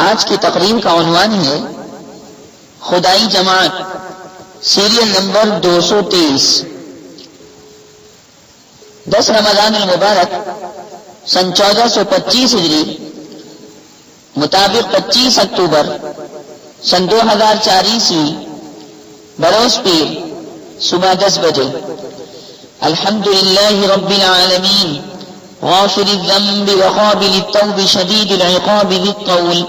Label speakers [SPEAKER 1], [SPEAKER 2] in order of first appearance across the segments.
[SPEAKER 1] آج کی تقریر کا عنوان ہے خدائی جماعت، سیریل نمبر 223۔ 10 رمضان المبارک سن 1425 ہجری مطابق 25 اکتوبر سن 2004 عیسوی بروز پیر صبح 10 بجے۔ الحمدللہ رب العالمین غافر الذنب وقابل التوب شدید العقاب ذی الطول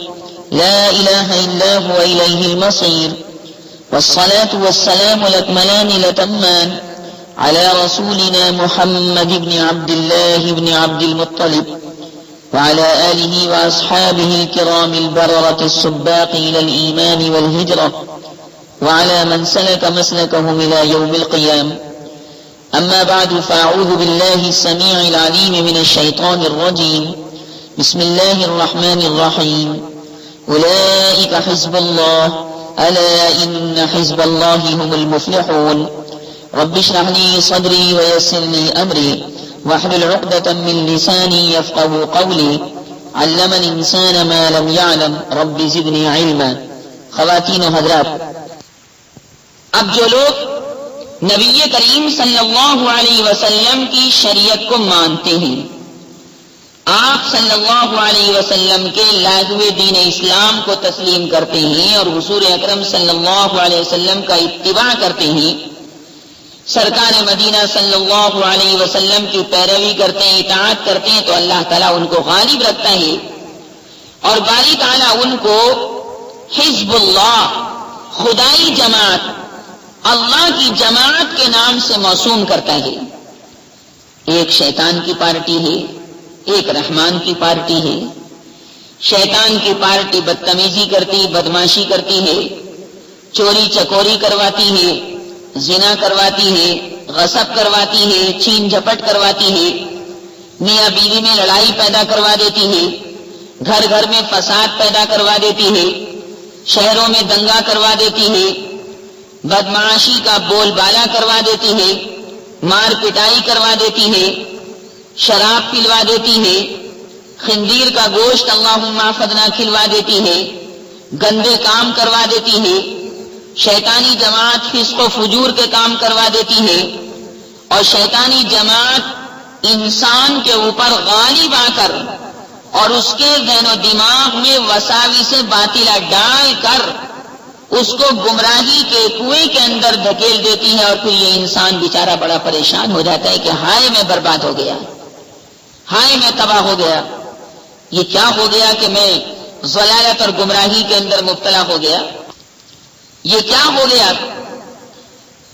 [SPEAKER 1] لا الہ الا هو الیہ المصیر، والصلاة والسلام الأكملان الأتمان على رسولنا محمد بن عبد الله بن عبد المطلب وعلى آله وأصحابه الكرام البررة السباق إلى الإيمان والهجرة وعلى من سلك مسلكهم إلى يوم القيام. أما بعد، فأعوذ بالله السميع العليم من الشيطان الرجيم. بسم الله الرحمن الرحيم. أولئك حزب الله ألا إن حزب الله هم المفلحون. رب اشرح لي صدري ويسر لي أمري واحلل عقدة من لساني يفقهوا قولي. علم الإنسان ما لم يعلم. رب زدني علما. خواتین و حضرات، اب جو لوگ نبی کریم صلی اللہ علیہ وسلم کی شریعت کو مانتے ہیں، آپ صلی اللہ علیہ وسلم کے لائے ہوئے دین اسلام کو تسلیم کرتے ہیں اور حضور اکرم صلی اللہ علیہ وسلم کا اتباع کرتے ہیں، سرکار مدینہ صلی اللہ علیہ وسلم کی پیروی کرتے ہیں، اطاعت کرتے ہیں، تو اللہ تعالیٰ ان کو غالب رکھتا ہے اور باری تعالیٰ ان کو حزب اللہ، خدائی جماعت، اللہ کی جماعت کے نام سے موسوم کرتا ہے۔ ایک شیطان کی پارٹی ہے، ایک رحمان کی پارٹی ہے۔ شیطان کی پارٹی بدتمیزی کرتی، بدماشی کرتی ہے، چوری چکوری کرواتی ہے، زنا کرواتی ہے، غصب کرواتی ہے، چھین جھپٹ کرواتی ہے، میاں بیوی میں لڑائی پیدا کروا دیتی ہے، گھر گھر میں فساد پیدا کروا دیتی ہے، شہروں میں دنگا کروا دیتی ہے، بدمعاشی کا بول بالا کروا دیتی ہے، مار پٹائی کروا دیتی ہے، شراب پلوا دیتی ہے، خنزیر کا گوشت اللہم احفظنا کھلوا دیتی ہے، گندے کام کروا دیتی ہے، شیطانی جماعت فسق و فجور کے کام کروا دیتی ہے، اور شیطانی جماعت انسان کے اوپر غالب آ کر اور اس کے ذہن و دماغ میں وساوس باطلہ ڈال کر اس کو گمراہی کے کنویں کے اندر دھکیل دیتی ہے، اور پھر یہ انسان بیچارہ بڑا پریشان ہو جاتا ہے کہ ہائے میں برباد ہو گیا، ہائے میں تباہ ہو گیا، یہ کیا ہو گیا کہ میں ضلالت اور گمراہی کے اندر مبتلا ہو گیا، یہ کیا ہو گیا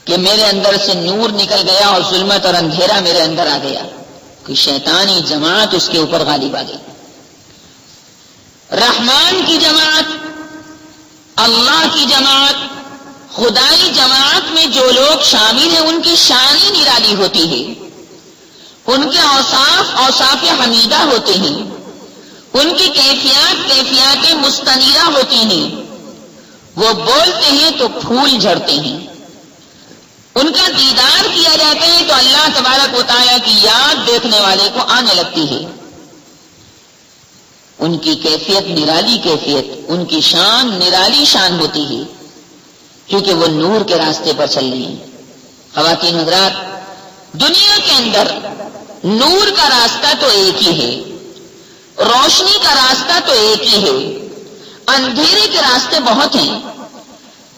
[SPEAKER 1] کہ میرے اندر سے نور نکل گیا اور ظلمت اور اندھیرا میرے اندر آ گیا، کہ شیطانی جماعت اس کے اوپر غالب آ گئی۔ رحمان کی جماعت، اللہ کی جماعت، خدائی جماعت میں جو لوگ شامل ہیں ان کی شان ہی نرالی ہوتی ہے، ان کے اوصاف حمیدہ ہوتے ہیں، ان کی کیفیات مستنیرہ ہوتی ہیں، وہ بولتے ہیں تو پھول جھڑتے ہیں، ان کا دیدار کیا جاتا ہے تو اللہ تبارک و تعالیٰ کی یاد دیکھنے والے کو آنے لگتی ہے۔ ان کی کیفیت نرالی کیفیت، ان کی شان نرالی شان ہوتی ہے، کیونکہ وہ نور کے راستے پر چل رہی ہیں۔ خواتین حضرات، دنیا کے اندر نور کا راستہ تو ایک ہی ہے، روشنی کا راستہ تو ایک ہی ہے، اندھیرے کے راستے بہت ہیں۔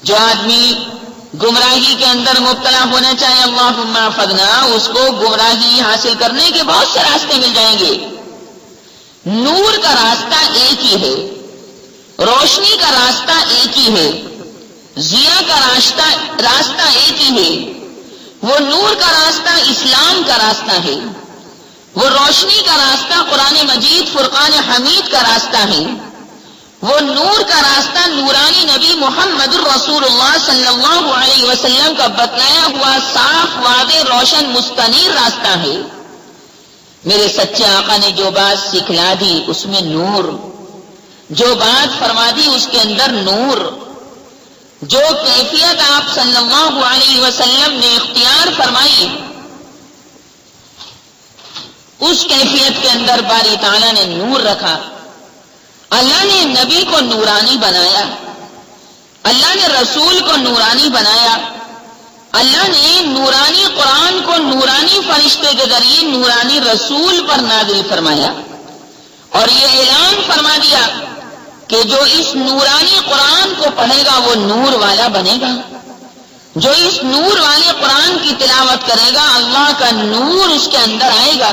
[SPEAKER 1] جو آدمی گمراہی کے اندر مبتلا ہونا چاہے، اللہم احفظنا، اس کو گمراہی حاصل کرنے کے بہت سے راستے مل جائیں گے۔ نور کا راستہ ایک ہی ہے، روشنی کا راستہ ایک ہی ہے، ضیاء کا راستہ ایک ہی ہے۔ وہ نور کا راستہ اسلام کا راستہ ہے، وہ روشنی کا راستہ قرآن مجید فرقان حمید کا راستہ ہے، وہ نور کا راستہ نورانی نبی محمد الرسول اللہ صلی اللہ علیہ وسلم کا بتلایا ہوا صاف واضح روشن مستنیر راستہ ہے۔ میرے سچے آقا نے جو بات سکھلا دی اس میں نور، جو بات فرما دی اس کے اندر نور، جو کیفیت آپ صلی اللہ علیہ وسلم نے اختیار فرمائی اس کیفیت کے اندر باری تعالیٰ نے نور رکھا۔ اللہ نے نبی کو نورانی بنایا، اللہ نے رسول کو نورانی بنایا، اللہ نے نورانی قرآن کو نورانی فرشتے کے ذریعے نورانی رسول پر نازل فرمایا، اور یہ اعلان فرما دیا کہ جو اس نورانی قرآن کو پڑھے گا وہ نور والا بنے گا، جو اس نور والے قرآن کی تلاوت کرے گا اللہ کا نور اس کے اندر آئے گا،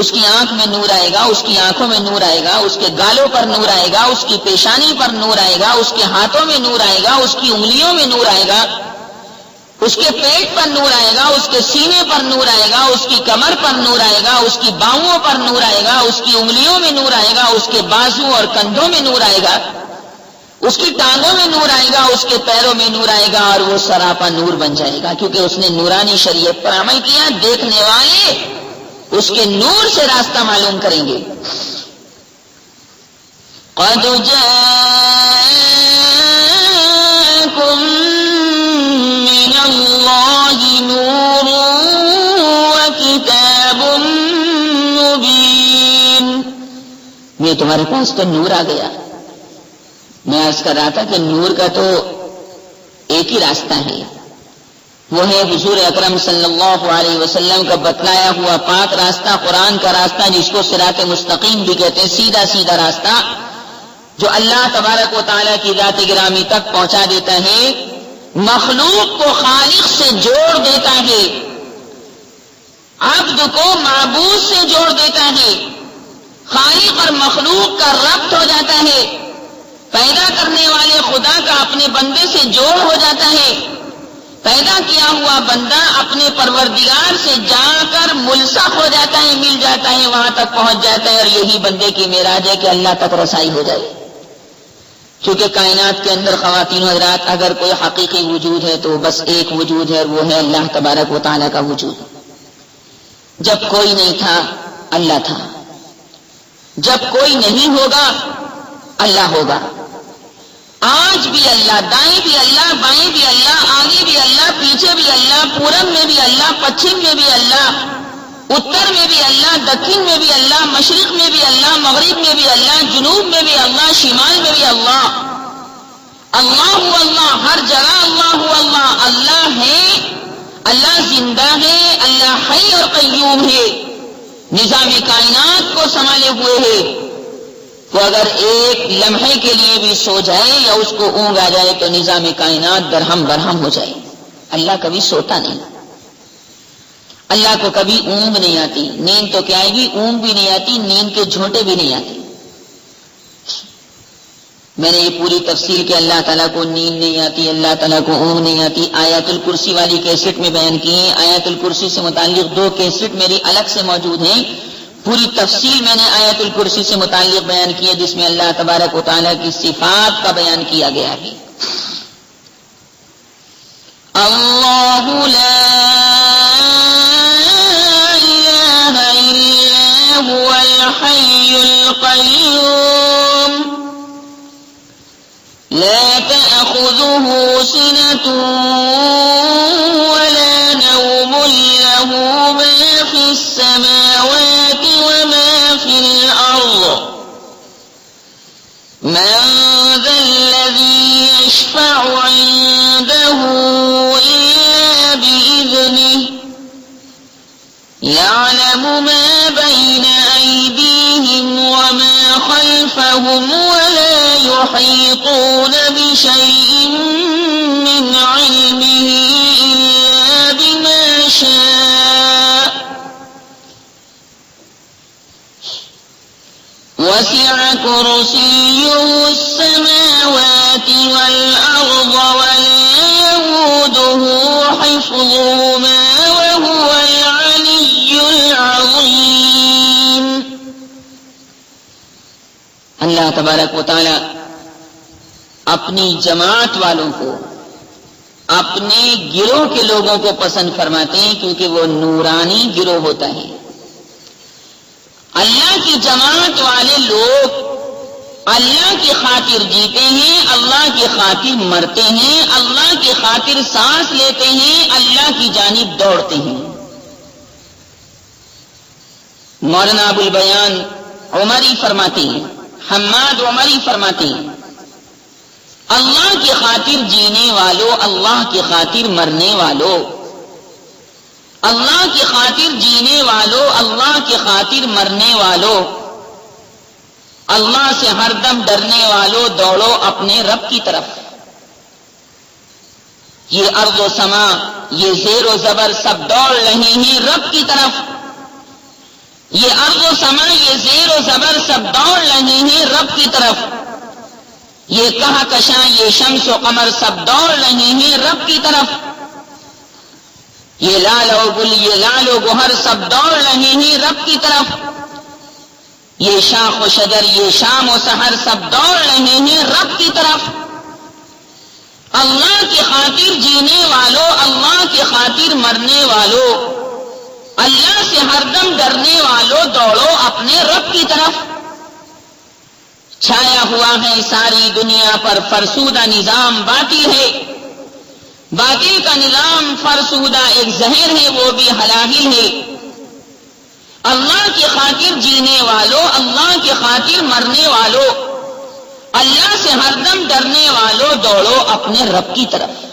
[SPEAKER 1] اس کی آنکھ میں نور آئے گا، اس کی آنکھوں میں نور آئے گا، اس کے گالوں پر نور آئے گا، اس کی پیشانی پر نور آئے گا، اس کے ہاتھوں میں نور آئے گا، اس کی انگلیوں میں نور آئے گا، اس کے پیٹ پر نور آئے گا، اس کے سینے پر نور آئے گا، اس کی کمر پر نور آئے گا، اس کی باہوں پر نور آئے گا، اس کی انگلیوں میں نور آئے گا، اس کے بازو اور کندھوں میں نور آئے گا، اس کی ٹانگوں میں نور آئے گا، اس کے پیروں میں نور آئے گا، اور وہ سراپا نور بن جائے گا، کیونکہ اس نے نورانی شریعت پر عمل کیا۔ دیکھنے والے اس کے نور سے راستہ معلوم کریں گے۔ قد جاءکم من اللہ نور وکتاب مبین، یہ تمہارے پاس تو نور آ گیا۔ میں عرض کر رہا تھا کہ نور کا تو ایک ہی راستہ ہے، وہ ہے حضور اکرم صلی اللہ علیہ وسلم کا بتلایا ہوا پاک راستہ، قرآن کا راستہ، جس کو صراط مستقیم بھی کہتے ہیں، سیدھا سیدھا راستہ جو اللہ تبارک و تعالیٰ کی ذات گرامی تک پہنچا دیتا ہے، مخلوق کو خالق سے جوڑ دیتا ہے، عبد کو معبود سے جوڑ دیتا ہے، خالق اور مخلوق کا ربط ہو جاتا ہے، پیدا کرنے والے خدا کا اپنے بندے سے جوڑ ہو جاتا ہے، پیدا کیا ہوا بندہ اپنے پروردگار سے جا کر ملصق ہو جاتا ہے، مل جاتا ہے، وہاں تک پہنچ جاتا ہے، اور یہی بندے کی معراج ہے کہ اللہ تک رسائی ہو جائے۔ کیونکہ کائنات کے اندر خواتین حضرات اگر کوئی حقیقی وجود ہے تو بس ایک وجود ہے، اور وہ ہے اللہ تبارک و تعالیٰ کا وجود۔ جب کوئی نہیں تھا اللہ تھا، جب کوئی نہیں ہوگا اللہ ہوگا۔ آج بھی اللہ، دائیں بھی اللہ، بائیں بھی اللہ، آگے بھی اللہ، پیچھے بھی اللہ، پورب میں بھی اللہ، پچھم میں بھی اللہ، اتر میں بھی اللہ، دکن میں بھی اللہ، مشرق میں بھی اللہ، مغرب میں بھی اللہ، جنوب میں بھی اللہ، شمال میں بھی اللہ۔ اللہ اللہ، ہر جگہ اللہ اللہ، اللہ ہے، اللہ زندہ ہے، اللہ حی اور قیوم ہے، نظام کائنات کو سنبھالے ہوئے ہے۔ تو اگر ایک لمحے کے لیے بھی سو جائے یا اس کو اونگ آ جائے تو نظام کائنات درہم برہم ہو جائے۔ اللہ کبھی سوتا نہیں، اللہ کو کبھی اونگ نہیں آتی، نیند تو کیا آئے گی، اونگ بھی نہیں آتی، نیند کے جھونٹے بھی نہیں آتے۔ میں نے یہ پوری تفصیل کہ اللہ تعالیٰ کو نیند نہیں آتی، اللہ تعالیٰ کو اونگ نہیں آتی، آیات الکرسی والی کیسٹ میں بیان کی ہے۔ آیات الکرسی سے متعلق 2 کیسٹ میری الگ سے موجود ہیں، پوری تفصیل میں نے آیت الکرسی سے متعلق بیان کی ہے، جس میں اللہ تبارک و تعالیٰ کی صفات کا بیان کیا گیا ہے۔ اللہ لا الہ الا هو الحی القیوم لا تأخذه سنة ولا نوم له ما في السماوات وما في الأرض من ذا الذي يشفع عنده إلا بإذنه يعلم ما بين أيديهم وما خلفهم ولا يحيطون بشيء من علمه إلا بما شاء وسع كرسيه السماوات والأرض ولا يئوده حفظهما وهو العلي العظيم۔ اللہ تبارک و تعالی اپنی جماعت والوں کو، اپنے گروہ کے لوگوں کو پسند فرماتے ہیں، کیونکہ وہ نورانی گروہ ہوتا ہے۔ اللہ کی جماعت والے لوگ اللہ کی خاطر جیتے ہیں، اللہ کی خاطر مرتے ہیں، اللہ کی خاطر سانس لیتے ہیں، اللہ کی جانب دوڑتے ہیں۔ مولانا ابو البیان عمری فرماتے ہیں، حماد عمری فرماتے ہیں اللہ کی خاطر جینے والوں، اللہ کی خاطر مرنے والوں، اللہ کی خاطر جینے والوں، اللہ کی خاطر مرنے والوں، اللہ سے ہر دم ڈرنے والوں، دوڑو اپنے رب کی طرف۔ یہ ارض و سما، یہ زیر و زبر سب دوڑ رہے ہیں رب کی طرف۔ یہ ارض و سما، یہ زیر و زبر سب دوڑ رہے ہیں رب کی طرف۔ یہ کہکشاں، یہ شمس و قمر سب دوڑ رہے ہیں رب کی طرف۔ یہ لال و گل، یہ لال و گوہر سب دوڑ رہے ہیں رب کی طرف۔ یہ شاخ و شجر، یہ شام و سحر سب دوڑ رہے ہیں رب کی طرف۔ اللہ کی خاطر جینے والوں، اللہ کی خاطر مرنے والوں، اللہ سے ہر دم ڈرنے والوں، دوڑو اپنے رب کی طرف۔ چھایا ہوا ہے ساری دنیا پر فرسودہ نظام باطل ہے، باطل کا نظام فرسودہ ایک زہر ہے، وہ بھی حلاہل ہے۔ اللہ کی خاطر جینے والوں، اللہ کی خاطر مرنے والوں، اللہ سے ہر دم ڈرنے والوں، دوڑو اپنے رب کی طرف۔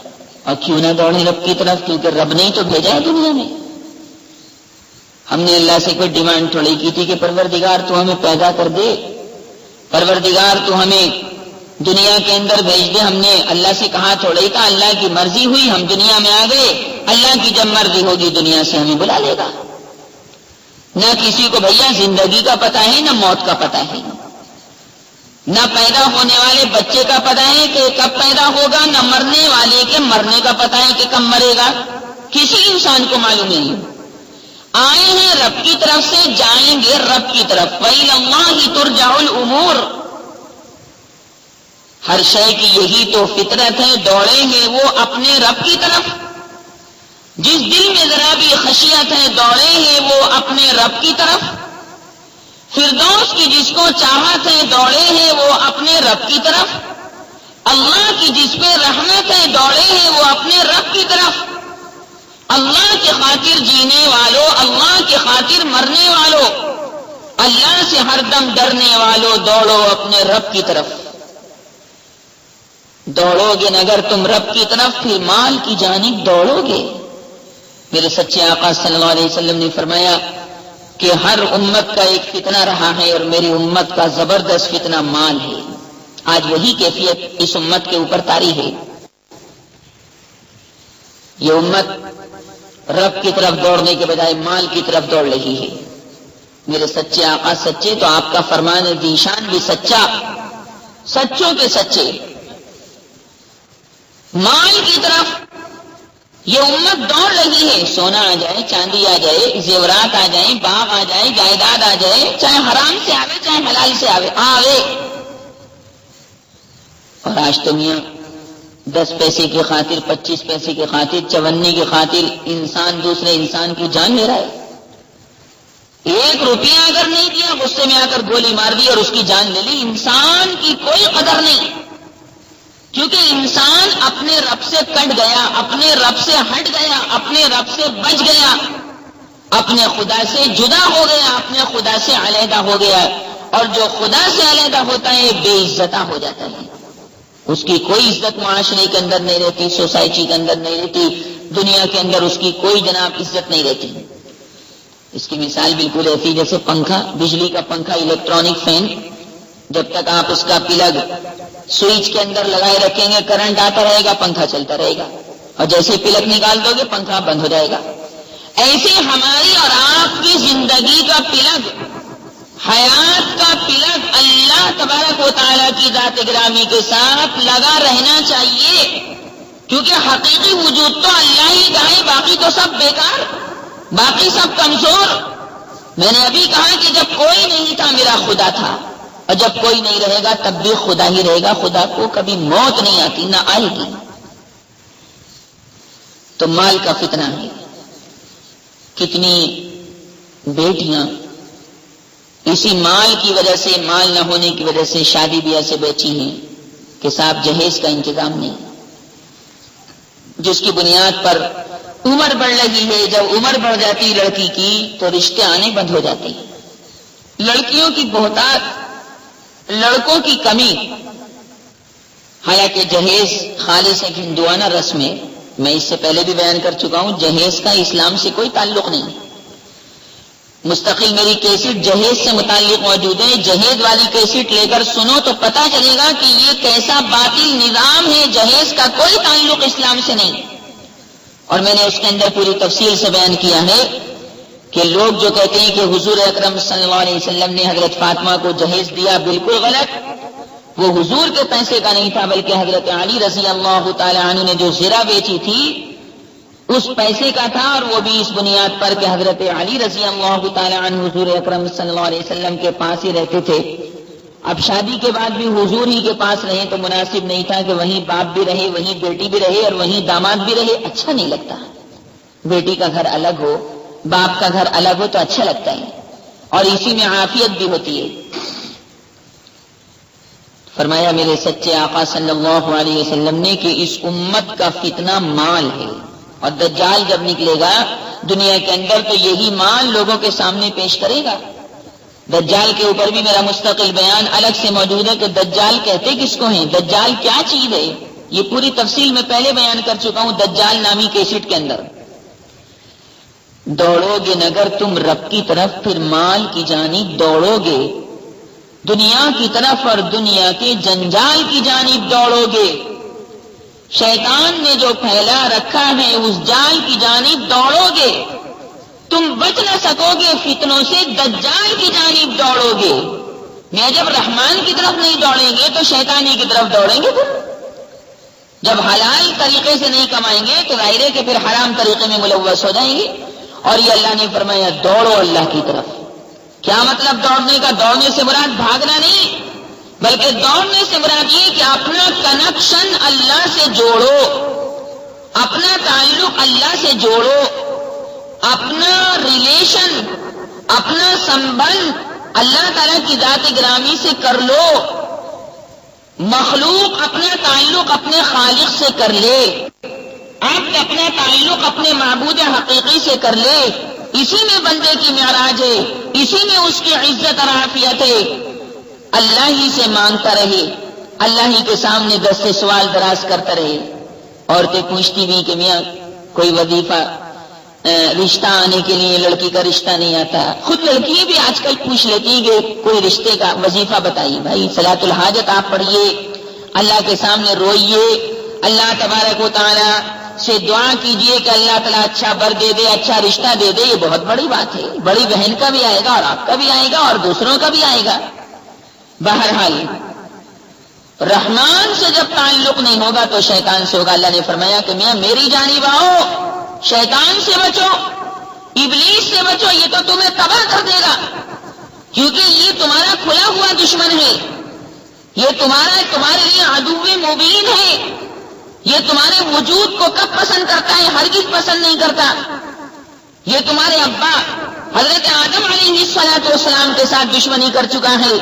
[SPEAKER 1] اور کیوں نہ دوڑیں رب کی طرف؟ کیونکہ رب نے تو بھیجا ہے دنیا میں۔ ہم نے اللہ سے کوئی ڈیمانڈ تھوڑی کی تھی کہ پروردگار تو ہمیں پیدا کر دے، پروردگار تو ہمیں دنیا کے اندر بھیج دے۔ ہم نے اللہ سے کہا تھوڑا ہی تھا، اللہ کی مرضی ہوئی ہم دنیا میں آ گئے، اللہ کی جب مرضی ہوگی دنیا سے ہمیں بلا لے گا۔ نہ کسی کو بھیا زندگی کا پتہ ہے، نہ موت کا پتہ ہے، نہ پیدا ہونے والے بچے کا پتہ ہے کہ کب پیدا ہوگا، نہ مرنے والے کے مرنے کا پتہ ہے کہ کب مرے گا، کسی انسان کو معلوم نہیں۔ آئے ہیں رب کی طرف سے، جائیں گے رب کی طرف۔ وَإِلَى اللَّهِ تُرْجَعُ الْأُمُورُ۔ ہر شے کی یہی تو فطرت ہے، دوڑیں گے وہ اپنے رب کی طرف۔ جس دل میں ذرا بھی خشیت ہے، دوڑیں گے وہ اپنے رب کی طرف۔ فردوس کی جس کو چاہت ہے، دوڑے ہیں وہ اپنے رب کی طرف۔ اللہ کی جس پہ رحمت ہے، دوڑے ہیں وہ اپنے رب کی طرف۔ اللہ کی خاطر جینے والوں، اللہ کی خاطر مرنے والوں، اللہ سے ہر دم ڈرنے والوں، دوڑو اپنے رب کی طرف۔ دوڑو گے اگر تم رب کی طرف، پھر مال کی جانب دوڑو گے۔ میرے سچے آقا صلی اللہ علیہ وسلم نے فرمایا کہ ہر امت کا ایک فتنہ رہا ہے، اور میری امت کا زبردست فتنہ مال ہے۔ آج وہی کیفیت اس امت کے اوپر طاری ہے۔ یہ امت رب کی طرف دوڑنے کے بجائے مال کی طرف دوڑ رہی ہے۔ میرے سچے آقا سچے تو آپ کا فرمان ذیشان بھی سچا، سچوں کے سچے۔ مال کی طرف یہ امت دوڑ رہی ہے۔ سونا آ جائے، چاندی آ جائے، زیورات آ جائیں، باغ آ جائے، جائیداد آ جائے، چاہے حرام سے آوے چاہے حلال سے آوے۔ اور آج تو میاں 10 پیسے کی خاطر، 25 پیسے کی خاطر، چونے کی خاطر انسان دوسرے انسان کی جان لے رہا ہے۔ 1 روپیہ اگر نہیں دیا، غصے میں آ کر گولی مار دی اور اس کی جان لے لی۔ انسان کی کوئی قدر نہیں، کیونکہ انسان اپنے رب سے کٹ گیا، اپنے رب سے ہٹ گیا، اپنے رب سے بچ گیا، اپنے خدا سے جدا ہو گیا، اپنے خدا سے علیحدہ ہو گیا۔ اور جو خدا سے علیحدہ ہوتا ہے بے عزتہ ہو جاتا ہے۔ اس کی کوئی عزت معاشرے کے اندر نہیں رہتی، سوسائٹی کے اندر نہیں رہتی، دنیا کے اندر اس کی کوئی جناب عزت نہیں رہتی۔ اس کی مثال بالکل ایسی جیسے پنکھا، بجلی کا پنکھا، الیکٹرانک فین، جب تک آپ اس کا پلگ سوئچ کے اندر لگائے رکھیں گے، کرنٹ آتا رہے گا، پنکھا چلتا رہے گا، اور جیسے پلگ نکال دو گے پنکھا بند ہو جائے گا۔ ایسے ہماری اور آپ کی زندگی کا پلگ، حیات کا پلگ اللہ تبارک و تعالیٰ کی ذات گرامی کے ساتھ لگا رہنا چاہیے، کیونکہ حقیقی وجود تو اللہ ہی کا ہے، باقی تو سب بیکار، باقی سب کمزور۔ میں نے ابھی کہا کہ جب کوئی نہیں تھا میرا خدا تھا، اور جب کوئی نہیں رہے گا تب بھی خدا ہی رہے گا۔ خدا کو کبھی موت نہیں آتی، نہ آئے گی۔ تو مال کا فتنہ ہے۔ کتنی بیٹیاں اسی مال کی وجہ سے، مال نہ ہونے کی وجہ سے شادی بیاہ سے بیٹھی ہیں کہ صاحب جہیز کا انتظام نہیں، جس کی بنیاد پر عمر بڑھ رہی ہے۔ جب عمر بڑھ جاتی لڑکی کی تو رشتے آنے بند ہو جاتے ہیں۔ لڑکیوں کی بہتات لڑکوں کی کمی، حالانکہ جہیز خالص ایک ہندوانہ رسم ہے، میں اس سے پہلے بھی بیان کر چکا ہوں، جہیز کا اسلام سے کوئی تعلق نہیں۔ مستقل میری کیسٹ جہیز سے متعلق موجود ہے، جہیز والی کیسٹ لے کر سنو تو پتہ چلے گا کہ یہ کیسا باطل نظام ہے، جہیز کا کوئی تعلق اسلام سے نہیں۔ اور میں نے اس کے اندر پوری تفصیل سے بیان کیا ہے کہ لوگ جو کہتے ہیں کہ حضور اکرم صلی اللہ علیہ وسلم نے حضرت فاطمہ کو جہیز دیا، بالکل غلط۔ وہ حضور کے پیسے کا نہیں تھا، بلکہ حضرت علی رضی اللہ تعالی عنہ نے جو زرہ بیچی تھی اس پیسے کا تھا، اور وہ بھی اس بنیاد پر کہ حضرت علی رضی اللہ تعالی عنہ حضور اکرم صلی اللہ علیہ وسلم کے پاس ہی رہتے تھے۔ اب شادی کے بعد بھی حضور ہی کے پاس رہے تو مناسب نہیں تھا کہ وہیں باپ بھی رہے، وہیں بیٹی بھی رہے اور وہیں داماد بھی رہے، اچھا نہیں لگتا۔ بیٹی کا گھر الگ ہو، باپ کا گھر الگ ہو تو اچھا لگتا ہے، اور اسی میں عافیت بھی ہوتی ہے۔ فرمایا میرے سچے آقا صلی اللہ علیہ وسلم نے کہ اس امت کا فتنہ مال ہے، اور دجال جب نکلے گا دنیا کے اندر تو یہی مال لوگوں کے سامنے پیش کرے گا۔ دجال کے اوپر بھی میرا مستقل بیان الگ سے موجود ہے کہ دجال کہتے کس کو ہیں، دجال کیا چیز ہے، یہ پوری تفصیل میں پہلے بیان کر چکا ہوں دجال نامی کیسٹ کے اندر۔ دوڑو گے نگر تم رب کی طرف، پھر مال کی جانب دوڑو گے، دنیا کی طرف اور دنیا کے جنجال کی جانب دوڑو گے، شیطان نے جو پھیلا رکھا ہے اس جال کی جانب دوڑو گے، تم بچ نہ سکو گے فتنوں سے، دجال کی جانب دوڑو گے۔ میں جب رحمان کی طرف نہیں دوڑیں گے تو شیطانی کی طرف دوڑیں گے، پھر جب حلال طریقے سے نہیں کمائیں گے تو ظاہر ہے کہ پھر حرام طریقے میں ملوث ہو جائیں گے۔ اور یہ اللہ نے فرمایا دوڑو اللہ کی طرف۔ کیا مطلب دوڑنے کا؟ دوڑنے سے مراد بھاگنا نہیں، بلکہ دوڑنے سے مراد یہ کہ اپنا کنیکشن اللہ سے جوڑو، اپنا تعلق اللہ سے جوڑو، اپنا ریلیشن، اپنا سمبند اللہ تعالیٰ کی ذات گرامی سے کر لو۔ مخلوق اپنا تعلق اپنے خالق سے کر لے، آپ اپنا تعلق اپنے معبود حقیقی سے کر لے، اسی میں بندے کی معراج ہے، اسی میں اس کی عزت اور عافیت ہے۔ اللہ ہی سے مانگتا رہے، اللہ ہی کے سامنے دست سوال دراز کرتا رہے۔ عورتیں پوچھتی بھی کہ میاں کوئی وظیفہ رشتہ آنے کے لیے لڑکی کا رشتہ نہیں آتا، خود لڑکی بھی آج کل پوچھ لیتی ہیں کہ کوئی رشتے کا وظیفہ بتائیے۔ بھائی صلاۃ الحاجت آپ پڑھیے، اللہ کے سامنے روئیے، اللہ تبارک و تعالی سے دعا کیجئے کہ اللہ تعالیٰ اچھا بر دے دے، اچھا رشتہ دے دے۔ یہ بہت بڑی بات ہے، بڑی بہن کا بھی آئے گا اور آپ کا بھی آئے گا اور دوسروں کا بھی آئے گا۔ بہرحال رحمان سے جب تعلق نہیں ہوگا تو شیطان سے ہوگا۔ اللہ نے فرمایا کہ میاں میری جانب آؤ، شیطان سے بچو، ابلیس سے بچو، یہ تو تمہیں تباہ کر دے گا، کیونکہ یہ تمہارا کھلا ہوا دشمن ہے، یہ تمہارے لیے عدو مبین ہے، یہ تمہارے وجود کو کب پسند کرتا ہے؟ ہرگز پسند نہیں کرتا۔ یہ تمہارے ابا حضرت آدم علیہ السلام کے ساتھ دشمنی کر چکا ہے۔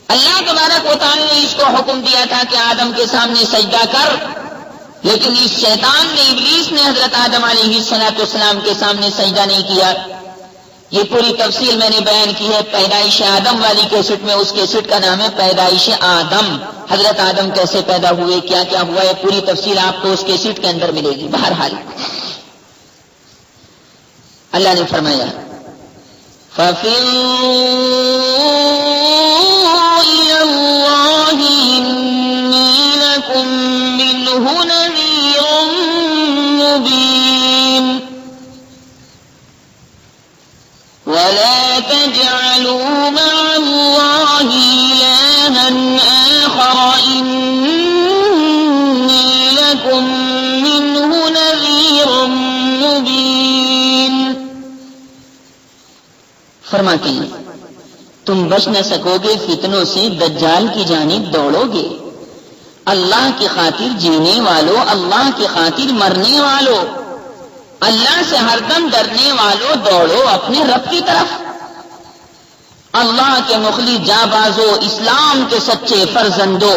[SPEAKER 1] اللہ تبارک و تعالی نے اس کو حکم دیا تھا کہ آدم کے سامنے سجدہ کر، لیکن اس شیطان نے، ابلیس نے حضرت آدم علیہ السلام کے سامنے سجدہ نہیں کیا۔ یہ پوری تفصیل میں نے بیان کی ہے پیدائش آدم والی کیسٹ میں، اس کیسٹ کا نام ہے پیدائش آدم، حضرت آدم کیسے پیدا ہوئے، کیا کیا ہوا، یہ پوری تفصیل آپ کو اس کیسٹ کے اندر ملے گی۔ بہرحال اللہ نے فرمایا ولا تجعلوا مع الله إلها آخر إني لكم منه نذير مبين۔ فرماتے ہیں تم بچ نہ سکو گے فتنوں سے، دجال کی جانب دوڑو گے۔ اللہ کی خاطر جینے والو، اللہ کی خاطر مرنے والو، اللہ سے ہر دم ڈرنے والوں دوڑو اپنے رب کی طرف۔ اللہ کے مخلص جانبازو، اسلام کے سچے فرزندو،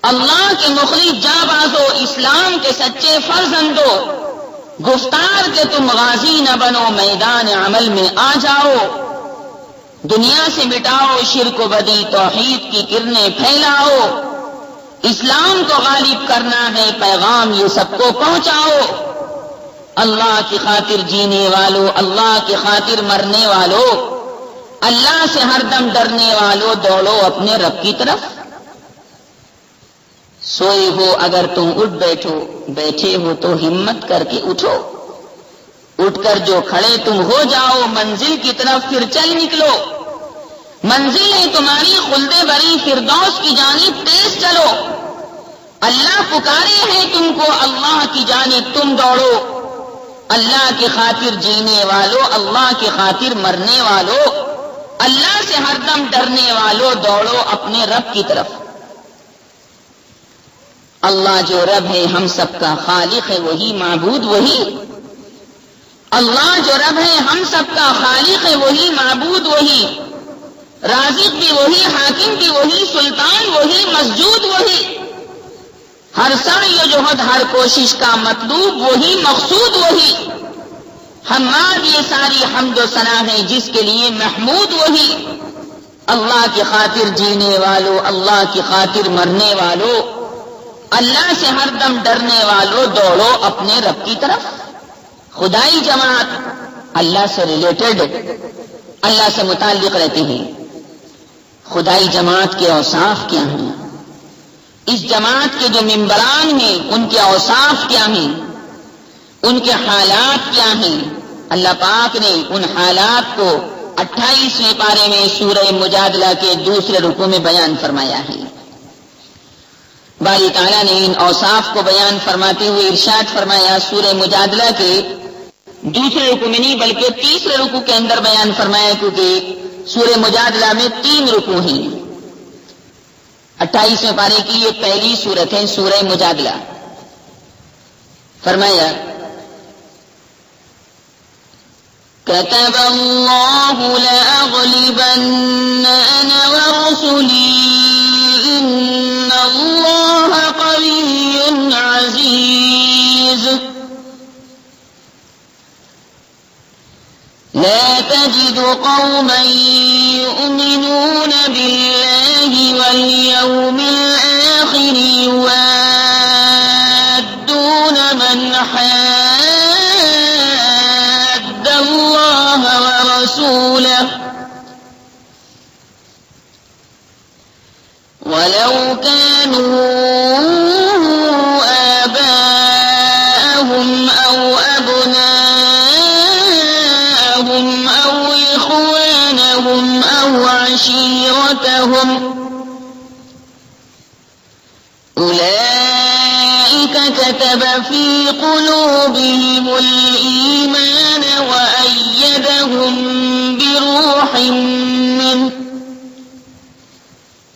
[SPEAKER 1] اللہ کے مخلص جانبازو، اسلام کے سچے فرزندو، گفتار کے تم غازی نہ بنو، میدان عمل میں آ جاؤ۔ دنیا سے مٹاؤ شرک و بدی، توحید کی کرنیں پھیلاؤ، اسلام کو غالب کرنا ہے، پیغام یہ سب کو پہنچاؤ۔ اللہ کی خاطر جینے والو، اللہ کی خاطر مرنے والو، اللہ سے ہر دم ڈرنے والو، دوڑو اپنے رب کی طرف۔ سوئے ہو اگر تم اٹھ بیٹھو، بیٹھے ہو تو ہمت کر کے اٹھو، اٹھ کر جو کھڑے تم ہو جاؤ، منزل کی طرف پھر چل نکلو۔ منزل ہے تمہاری خلد بری فردوس کی جانب تیز چلو۔ اللہ پکارے ہیں تم کو، اللہ کی جانب تم دوڑو۔ اللہ کی خاطر جینے والو، اللہ کی خاطر مرنے والو، اللہ سے ہر دم ڈرنے والو، دوڑو اپنے رب کی طرف۔ اللہ جو رب ہے ہم سب کا خالق ہے، وہی معبود وہی۔ اللہ جو رب ہے ہم سب کا خالق ہے، وہی معبود وہی، رازق بھی وہی، حاکم بھی وہی، سلطان وہی، مسجود وہی۔ ہر سعی و جہد، ہر کوشش کا مطلوب وہی، مقصود وہی۔ حماد یہ ساری حمد و ثنا ہے جس کے لیے محمود وہی۔ اللہ کی خاطر جینے والو، اللہ کی خاطر مرنے والو، اللہ سے ہر دم ڈرنے والو، دوڑو اپنے رب کی طرف۔ خدائی جماعت اللہ سے ریلیٹڈ، اللہ سے متعلق رہتے ہیں۔ خدائی جماعت کے اوصاف کیا ہیں؟ اس جماعت کے جو ممبران ہیں ان کے اوصاف کیا ہیں؟ ان کے حالات کیا ہیں؟ اللہ پاک نے ان حالات کو 28ویں پارے میں سورہ مجادلہ کے دوسرے رکوع میں بیان فرمایا ہے۔ باری تعالیٰ نے ان اوصاف کو بیان فرماتے ہوئے ارشاد فرمایا، سورہ مجادلہ کے دوسرے رکوع میں نہیں بلکہ تیسرے رکوع کے اندر بیان فرمایا، کیونکہ سورہ مجادلہ میں 3 رکوع ہیں۔ 28ویں پارے کی یہ پہلی سورت ہے سورہ مجادلہ۔ فرمایا كتب الله لأغلبن أنا ورسلي إن الله قوي عزيز لا تجد قوما يؤمنون بالله واليوم الآخر يوادون من حاد الله ورسوله ولو كانوا آباءهم أو أبناءهم أو إخوانهم أو عشيرتهم أولئك كتب في قلوبهم الإيمان وأيدهم بروح منه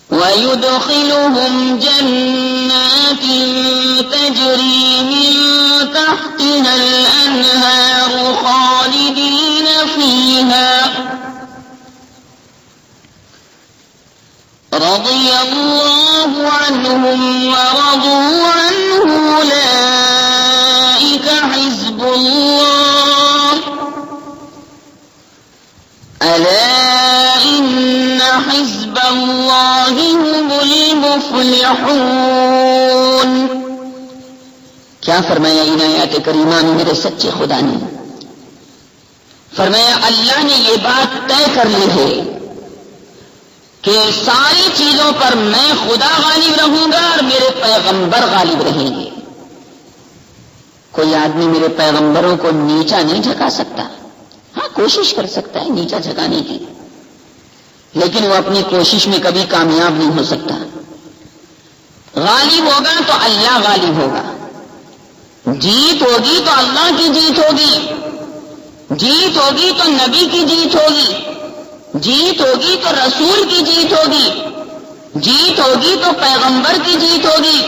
[SPEAKER 1] ويدخلهم جنات تجري من تحتها الأنهار خالدين فيها رضي الله عنهم ورضوا عنه أولئك حزب الله ألا إن حزب الله هم المفلحون۔ کیا فرمایا ان آیات کریمہ میں میرے سچے خدا نے؟ فرمایا اللہ نے یہ بات طے کر لی ہے کہ ساری چیزوں پر میں خدا غالب رہوں گا اور میرے پیغمبر غالب رہیں گے۔ کوئی آدمی میرے پیغمبروں کو نیچا نہیں جھکا سکتا، ہاں کوشش کر سکتا ہے نیچا جھکانے کی، لیکن وہ اپنی کوشش میں کبھی کامیاب نہیں ہو سکتا۔ غالب ہوگا تو اللہ غالب ہوگا، جیت ہوگی تو اللہ کی جیت ہوگی، جیت ہوگی تو نبی کی جیت ہوگی، جیت ہوگی تو رسول کی جیت ہوگی، جیت ہوگی تو پیغمبر کی جیت ہوگی،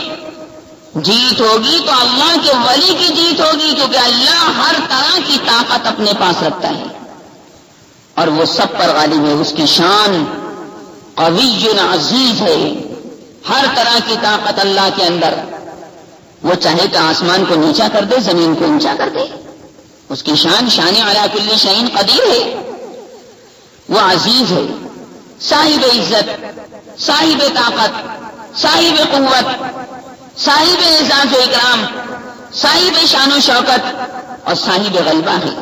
[SPEAKER 1] جیت ہوگی تو اللہ کے ولی کی جیت ہوگی، کیونکہ اللہ ہر طرح کی طاقت اپنے پاس رکھتا ہے اور وہ سب پر غالب ہے۔ اس کی شان قوی عزیز ہے، ہر طرح کی طاقت اللہ کے اندر۔ وہ چاہے کہ آسمان کو نیچا کر دے، زمین کو اونچا کر دے، اس کی شان علی کل شیء قدیر ہے۔ وہ عزیز ہے، صاحب عزت، صاحب طاقت، صاحب قوت، صاحب اعزاز و اکرام، صاحب شان و شوکت اور صاحب غلبہ ہے۔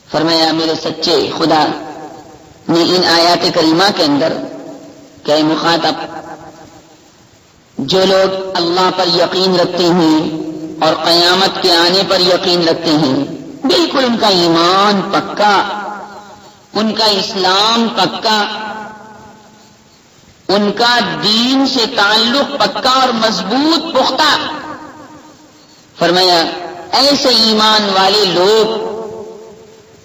[SPEAKER 1] فرمایا میرے سچے خدا نے ان آیات کریمہ کے اندر کہ اے مخاطب، جو لوگ اللہ پر یقین رکھتے ہیں اور قیامت کے آنے پر یقین رکھتے ہیں، بالکل ان کا ایمان پکا، ان کا اسلام پکا، ان کا دین سے تعلق پکا اور مضبوط پختہ۔ فرمایا ایسے ایمان والے لوگ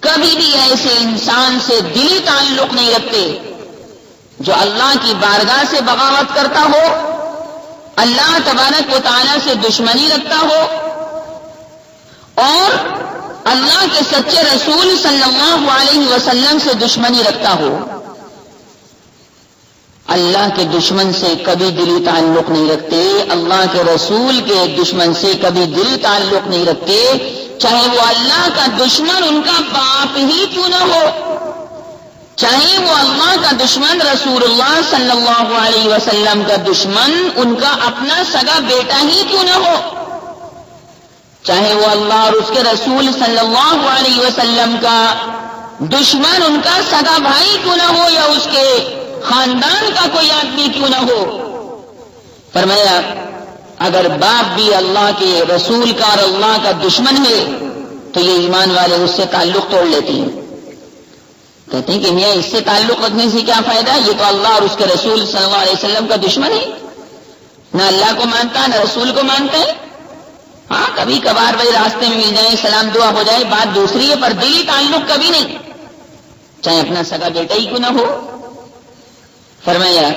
[SPEAKER 1] کبھی بھی ایسے انسان سے دلی تعلق نہیں رکھتے جو اللہ کی بارگاہ سے بغاوت کرتا ہو، اللہ تبارک و تعالی سے دشمنی رکھتا ہو اور اللہ کے سچے رسول صلی اللہ علیہ وسلم سے دشمنی رکھتا ہو۔ اللہ کے دشمن سے کبھی دلی تعلق نہیں رکھتے، اللہ کے رسول کے دشمن سے کبھی دلی تعلق نہیں رکھتے، چاہے وہ اللہ کا دشمن ان کا باپ ہی کیوں نہ ہو، چاہے وہ اللہ کا دشمن رسول اللہ صلی اللہ علیہ وسلم کا دشمن ان کا اپنا سگا بیٹا ہی کیوں نہ ہو، چاہے وہ اللہ اور اس کے رسول صلی اللہ علیہ وسلم کا دشمن ان کا سگا بھائی کیوں نہ ہو یا اس کے خاندان کا کوئی آدمی کیوں نہ ہو۔ فرمایا اگر باپ بھی اللہ کے رسول کا اور اللہ کا دشمن ہے تو یہ ایمان والے اس سے تعلق توڑ لیتے ہیں، کہتے ہیں کہ میاں اس سے تعلق رکھنے سے کیا فائدہ، یہ تو اللہ اور اس کے رسول صلی اللہ علیہ وسلم کا دشمن ہے، نہ اللہ کو مانتا نہ رسول کو مانتا ہے۔ ہاں کبھی کبھار بھائی راستے میں مل جائے، سلام دعا ہو جائے، بات دوسری ہے، پر دلی تعلق کبھی نہیں، چاہے اپنا سگا بیٹا ہی کیوں نہ ہو۔ فرمایا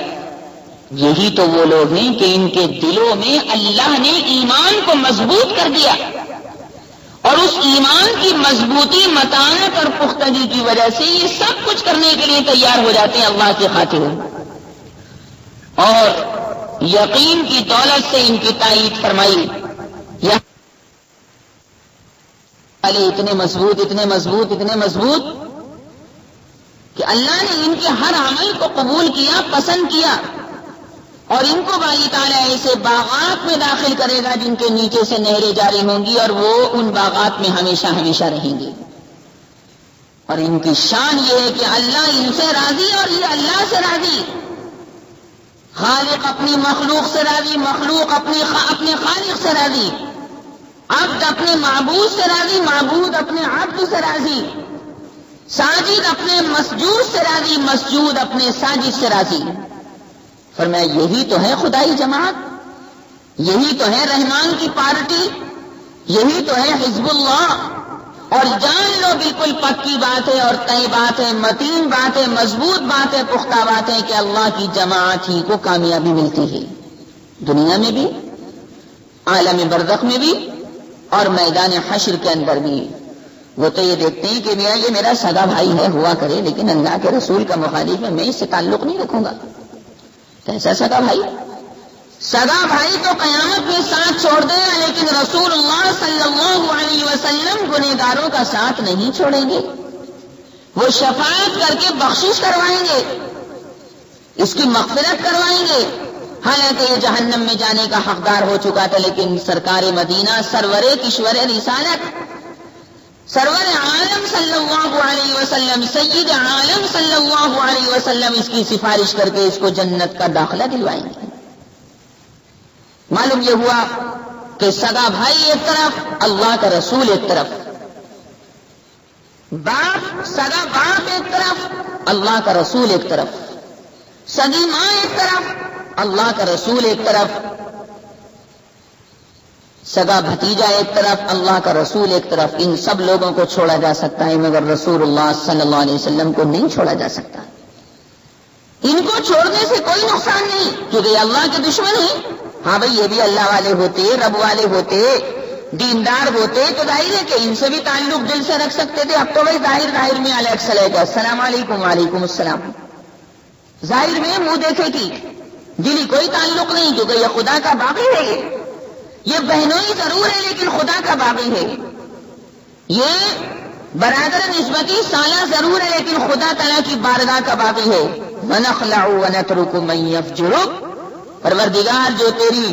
[SPEAKER 1] یہی تو وہ لوگ ہیں کہ ان کے دلوں میں اللہ نے ایمان کو مضبوط کر دیا اور اس ایمان کی مضبوطی، متانت اور پختگی کی وجہ سے یہ سب کچھ کرنے کے لیے تیار ہو جاتے ہیں اللہ کی خاطر، اور یقین کی دولت سے ان کی تائید فرمائی۔ اتنے مضبوط اتنے مضبوط اتنے مضبوط کہ اللہ نے ان کے ہر عمل کو قبول کیا، پسند کیا، اور ان کو باری تعالیٰ ایسے باغات میں داخل کرے گا جن کے نیچے سے نہریں جاری ہوں گی اور وہ ان باغات میں ہمیشہ ہمیشہ رہیں گے۔ اور ان کی شان یہ ہے کہ اللہ ان سے راضی اور یہ اللہ سے راضی، خالق اپنی مخلوق سے راضی، مخلوق اپنے خالق سے راضی، عبد اپنے معبود سے راضی، معبود اپنے عبد سے راضی، ساجد اپنے مسجود سے راضی، مسجود اپنے ساجد سے راضی۔ فرمایا یہی تو ہے خدائی جماعت، یہی تو ہے رحمان کی پارٹی، یہی تو ہے حزب اللہ۔ اور جان لو بالکل پکی بات ہے اور طے بات ہے، متین بات ہے، مضبوط بات ہے، پختہ بات ہے کہ اللہ کی جماعت ہی کو کامیابی ملتی ہے، دنیا میں بھی، عالم برزخ میں بھی اور میدان حشر کے اندر بھی۔ وہ تو یہ دیکھتے ہیں کہ میاں یہ میرا سگا بھائی ہے، ہوا کرے، لیکن اللہ کے رسول کا مخالف ہے، میں اس سے تعلق نہیں رکھوں گا۔ کیسا سگا بھائی؟ سگا بھائی تو قیامت میں ساتھ چھوڑ دے گا، لیکن رسول اللہ صلی اللہ علیہ وسلم گنہگاروں کا ساتھ نہیں چھوڑیں گے، وہ شفاعت کر کے بخشش کروائیں گے، اس کی مغفرت کروائیں گے۔ حالانکہ یہ جہنم میں جانے کا حقدار ہو چکا تھا، لیکن سرکار مدینہ، سرور کشور رسالت، سرور عالم صلی اللہ علیہ وسلم، سید عالم صلی اللہ علیہ وسلم اس کی سفارش کر کے اس کو جنت کا داخلہ دلوائیں گے۔ معلوم یہ ہوا کہ سگا بھائی ایک طرف، اللہ کا رسول ایک طرف، باپ، سگا باپ ایک طرف، اللہ کا رسول ایک طرف، سگی ماں ایک طرف، اللہ کا رسول ایک طرف، سگا بھتیجا ایک طرف، اللہ کا رسول ایک طرف۔ ان سب لوگوں کو چھوڑا جا سکتا ہے مگر رسول اللہ صلی اللہ علیہ وسلم کو نہیں چھوڑا جا سکتا۔ ان کو چھوڑنے سے کوئی نقصان نہیں، کیونکہ یہ اللہ کے دشمن ہیں۔ ہاں بھئی یہ بھی اللہ والے ہوتے، رب والے ہوتے، دیندار ہوتے تو ظاہر ہے کہ ان سے بھی تعلق دل سے رکھ سکتے تھے۔ اب تو بھائی ظاہر میں علیہ السلام علیکم وعلیکم السلام، ظاہر میں منہ دیکھے کی، دلی کوئی تعلق نہیں، کیونکہ یہ خدا کا باغی ہے، یہ بہنوئی ضرور ہے لیکن خدا کا باغی ہے، یہ برادر نسبتی سالہ ضرور ہے لیکن خدا تعالیٰ کی بارگاہ کا باغی ہے. وَنَخْلَعُ وَنَتْرُكُ مَن يَفْجُرُكَ، پروردگار جو تیری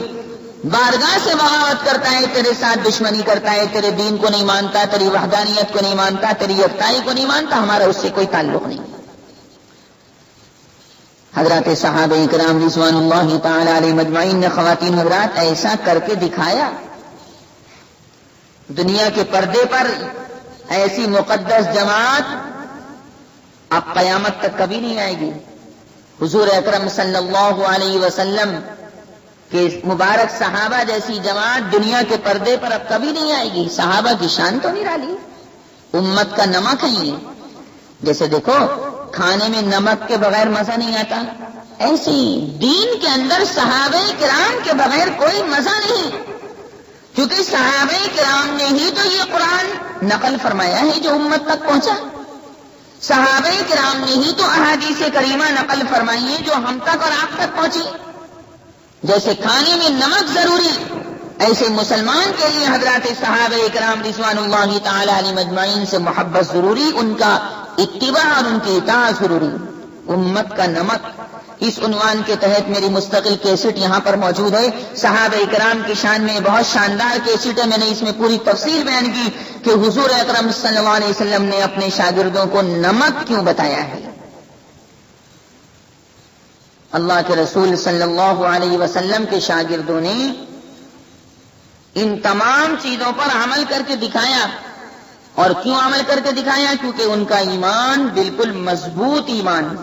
[SPEAKER 1] بارگاہ سے بغاوت کرتا ہے، تیرے ساتھ دشمنی کرتا ہے، تیرے دین کو نہیں مانتا، تیری وحدانیت کو نہیں مانتا، تیری یکتائی کو نہیں مانتا، ہمارا اس سے کوئی تعلق نہیں. حضرات صحابہ کرام رضوان اللہ تعالی علیہ مجمعین نے خواتین حضرات ایسا کر کے دکھایا. دنیا کے پردے پر ایسی مقدس جماعت اب قیامت تک کبھی نہیں آئے گی. حضور اکرم صلی اللہ علیہ وسلم کہ مبارک صحابہ جیسی جماعت دنیا کے پردے پر اب کبھی نہیں آئے گی. صحابہ کی شان تو نرالی، امت کا نمک ہے یہ. جیسے دیکھو کھانے میں نمک کے بغیر مزہ نہیں آتا، ایسے دین کے اندر صحابہ کرام کے بغیر کوئی مزہ نہیں، کیونکہ صحابہ کرام نے ہی تو یہ قرآن نقل فرمایا ہے جو امت تک پہنچا. صحابہ کرام نے ہی تو احادیث کریمہ نقل فرمائی ہے جو ہم تک اور آپ تک پہنچی. جیسے کھانے میں نمک ضروری، ایسے مسلمان کے لیے حضرات صحابہ کرام رضوان اللہ تعالی علیہ مجمعین سے محبت ضروری، ان کا اتباع اور ان کی اطاعت ضروری. امت کا نمک، اس عنوان کے تحت میری مستقل کیسٹ یہاں پر موجود ہے. صحابہ کرام کی شان میں بہت شاندار کیسٹ ہے. میں نے اس میں پوری تفصیل بیان کی کہ حضور اکرم صلی اللہ علیہ وسلم نے اپنے شاگردوں کو نمک کیوں بتایا ہے. اللہ کے رسول صلی اللہ علیہ وسلم کے شاگردوں نے ان تمام چیزوں پر عمل کر کے دکھایا. اور کیوں عمل کر کے دکھایا؟ کیونکہ ان کا ایمان بالکل مضبوط ایمان،